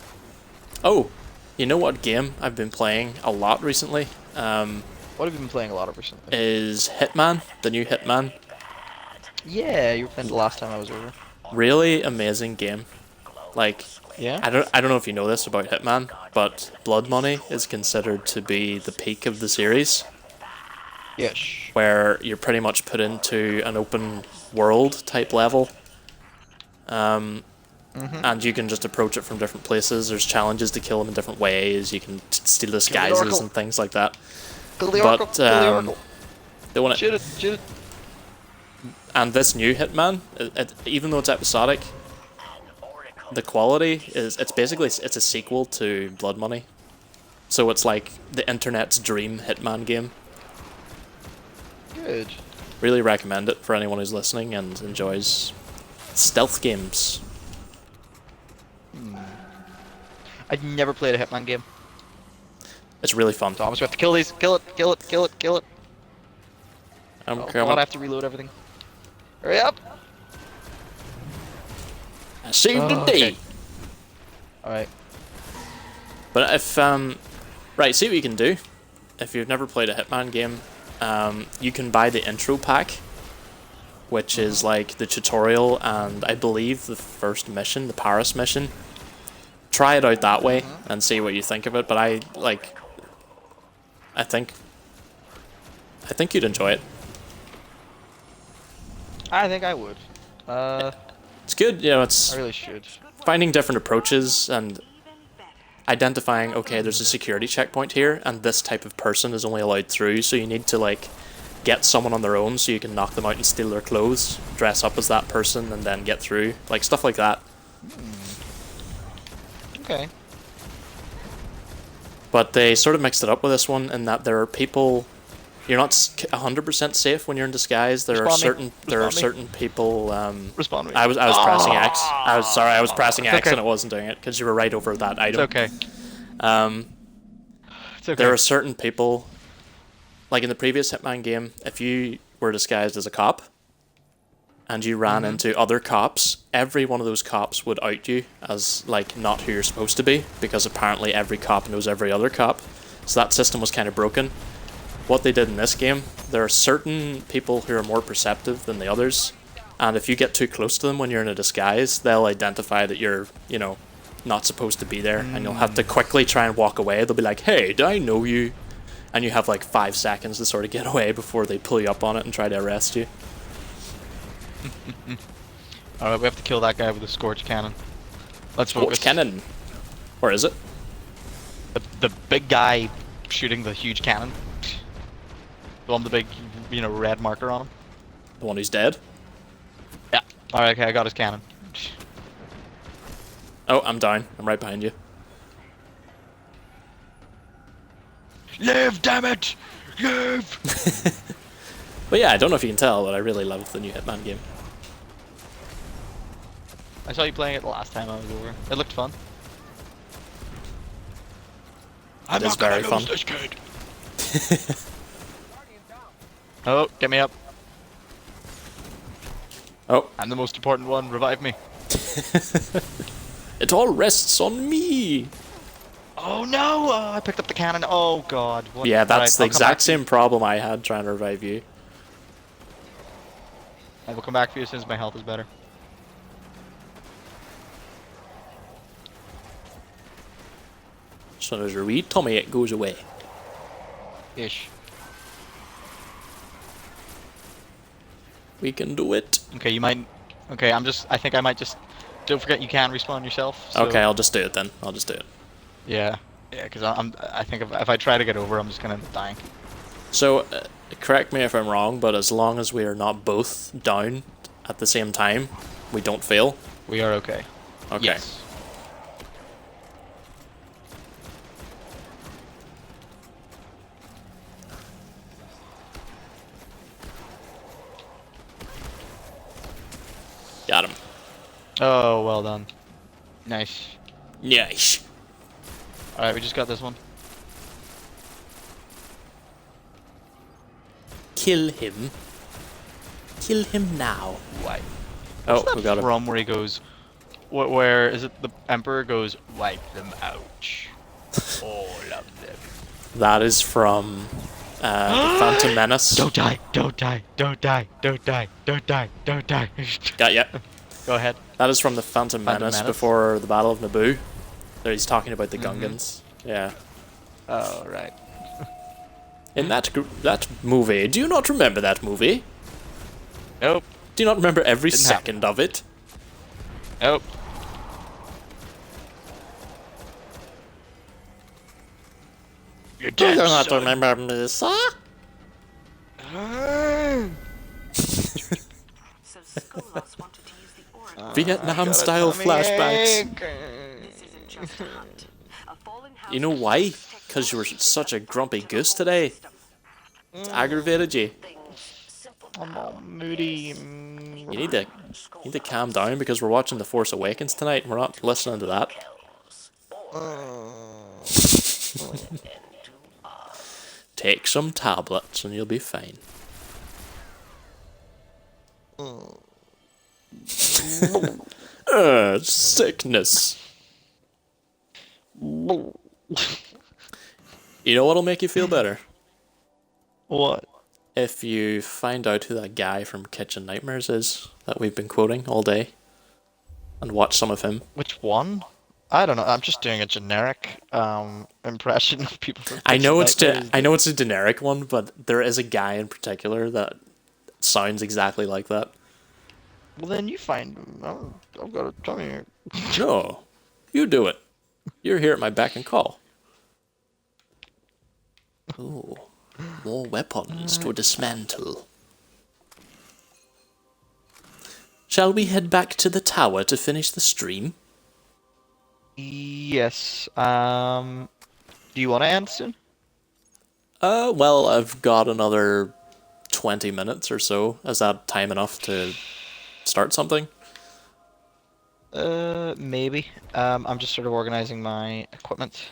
Oh, you know what game I've been playing a lot recently? What have you been playing a lot of recently? Is Hitman, the new Hitman. Yeah, you were playing the last time I was over. Really amazing game. Like, Yeah? I don't know if you know this about Hitman, but Blood Money is considered to be the peak of the series, Yes. where you're pretty much put into an open world type level. And you can just approach it from different places. There's challenges to kill them in different ways. You can steal disguises Oracle. and things like that. Kill the But, oracle! Kill the oracle! They want Shoot it! Shoot it! And this new Hitman, even though it's episodic, the quality is it's a sequel to Blood Money. So it's like the internet's dream Hitman game. Good. Really recommend it for anyone who's listening and enjoys stealth games. I've never played a Hitman game. It's really fun. Thomas, we have to kill these. Kill it! Kill it! Kill it! Kill it! I'm Oh, coming. God, I have to reload everything. Hurry up! I saved the day. Okay. Alright. But if right, see what you can do. If you've never played a Hitman game, you can buy the intro pack, which is like the tutorial and I believe the first mission, the Paris mission. Try it out that way and see what you think of it. But I think you'd enjoy it. I think I would. It's good, you know. It's I really should. finding different approaches and identifying, okay, there's a security checkpoint here and this type of person is only allowed through, so you need to like get someone on their own so you can knock them out and steal their clothes, dress up as that person and then get through, like stuff like that. Okay. But they sort of mixed it up with this one in that there are people, you're not 100% safe when you're in disguise. There are Respond me. certain people. Respond me. I was pressing X. I was pressing X okay. and it wasn't doing it because you were right over that item. It's okay. It's okay. There are certain people, like in the previous Hitman game, if you were disguised as a cop and you ran into other cops, every one of those cops would out you as like not who you're supposed to be, because apparently every cop knows every other cop. So that system was kind of broken. What they did in this game, there are certain people who are more perceptive than the others, and if you get too close to them when you're in a disguise, they'll identify that you're, you know, not supposed to be there, and you'll have to quickly try and walk away. They'll be like, hey, do I know you? And you have like 5 seconds to sort of get away before they pull you up on it and try to arrest you. Alright, we have to kill that guy with a Scorch Cannon. Let's Scorch focus. cannon. Or is it? The big guy shooting the huge cannon. The one with the big, red marker on him. The one who's dead? Yeah. Alright, okay, I got his cannon. Oh, I'm down. I'm right behind you. Live, damn it! Live! But yeah, I don't know if you can tell, but I really love the new Hitman game. I saw you playing it the last time I was over. It looked fun. I'm is not gonna very lose fun. this kid. Oh, get me up. Oh, I'm the most important one. Revive me. it all rests on me! Oh no! Oh, I picked up the cannon. Oh god. What? Yeah, that's Alright, the I'll come back exact to you. same problem I had trying to revive you. I will come back for you as soon as my health is better. As soon as your wee tummy it goes away. Ish. We can do it. Okay, you might. Okay, I think I might just. Don't forget you can respawn yourself. So, Okay, I'll just do it then. I'll just do it. Yeah. Yeah, because I think if I try to get over, I'm just gonna end up dying. So, correct me if I'm wrong, but as long as we are not both down at the same time, we don't fail. We are okay. Okay. Yes. Got him. Oh, well done. Nice. Nice. Alright, we just got this one. Kill him. Kill him now. Wipe. Oh, we got him. From where he goes. Where is it? The Emperor goes, wipe them out. All of them. That is from the Phantom Menace. Don't die! Don't die! Don't die! Don't die! Don't die! Don't die! Got ya. Go ahead. That is from the Phantom Menace Menace? before the Battle of Naboo. There he's talking about the Gungans. Yeah. Oh, right. In that movie, do you not remember that movie? Nope. Do you not remember every Didn't happen. second of it? Nope. You're Do you dead, not son. remember me, sir? So Skolas wanted to use the Oracle. Vietnam-style flashbacks. This isn't just a hunt. A fallen house You know why? Because you were such a grumpy goose today. It's aggravated you. I'm all moody. You need to calm down because we're watching The Force Awakens tonight and we're not listening to that. Take some tablets and you'll be fine. Sickness. You know what'll make you feel better? What? If you find out who that guy from Kitchen Nightmares is that we've been quoting all day and watch some of him. Which one? I don't know. I'm just doing a generic impression of people from I know Kitchen I know it's a generic one, but there is a guy in particular that sounds exactly like that. Well, then you find him. I've got to tell you. No, you do it. You're here at my beck and call. Ooh, more weapons to dismantle. Shall we head back to the tower to finish the stream? Yes. Do you want to end soon? Well, I've got another 20 minutes or so. Is that time enough to start something? Maybe. I'm just sort of organizing my equipment.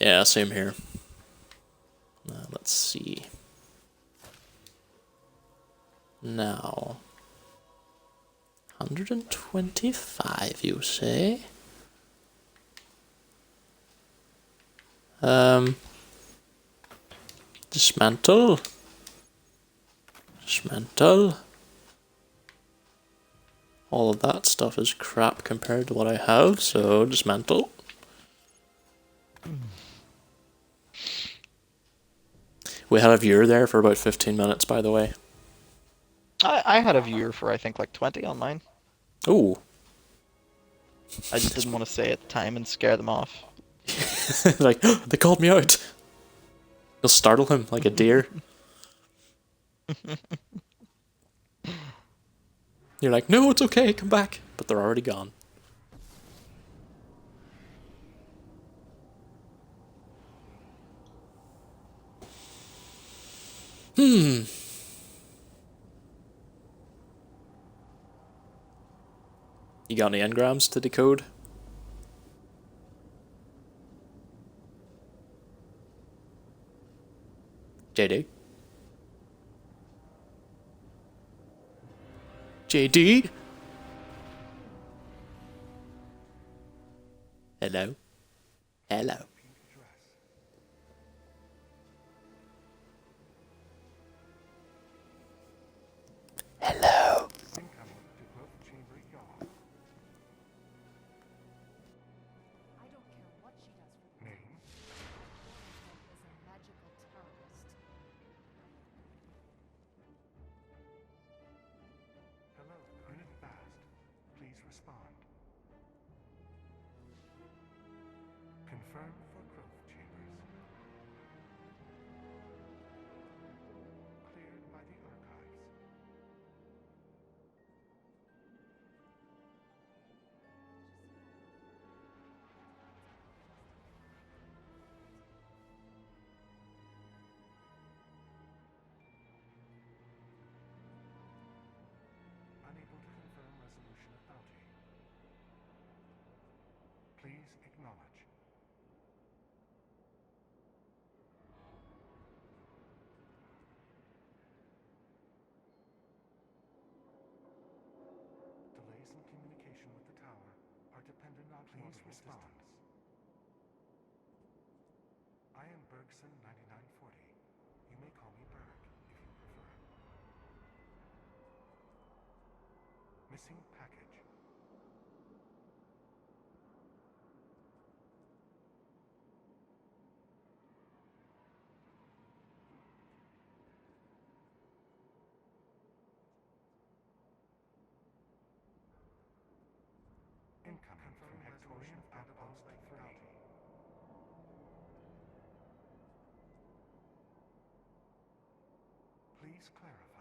Yeah, same here. Let's see. Now, 125, you say? Dismantle. Dismantle. All of that stuff is crap compared to what I have, so dismantle. We had a viewer there for about 15 minutes, by the way. I had a viewer for I think like 20 on mine. Ooh. I just didn't want to say at the time and scare them off. Like, they called me out. You'll startle him like a deer. You're like, no, it's okay, come back. But they're already gone. You got any engrams to decode? JD? JD? Hello? Hello? Hello? I don't care what she does for me. Is a magical terrorist. Hello, Unit Fast. Please respond. Confirm for growth chambers. Cleared by the archives. Unable to confirm resolution of bounty. Please acknowledge. Delays in communication with the tower are dependent on please respond. I am Bergson 9940. You may call me Berg if you prefer. Missing package. Incoming from Hectorian Outpost 3. Please clarify.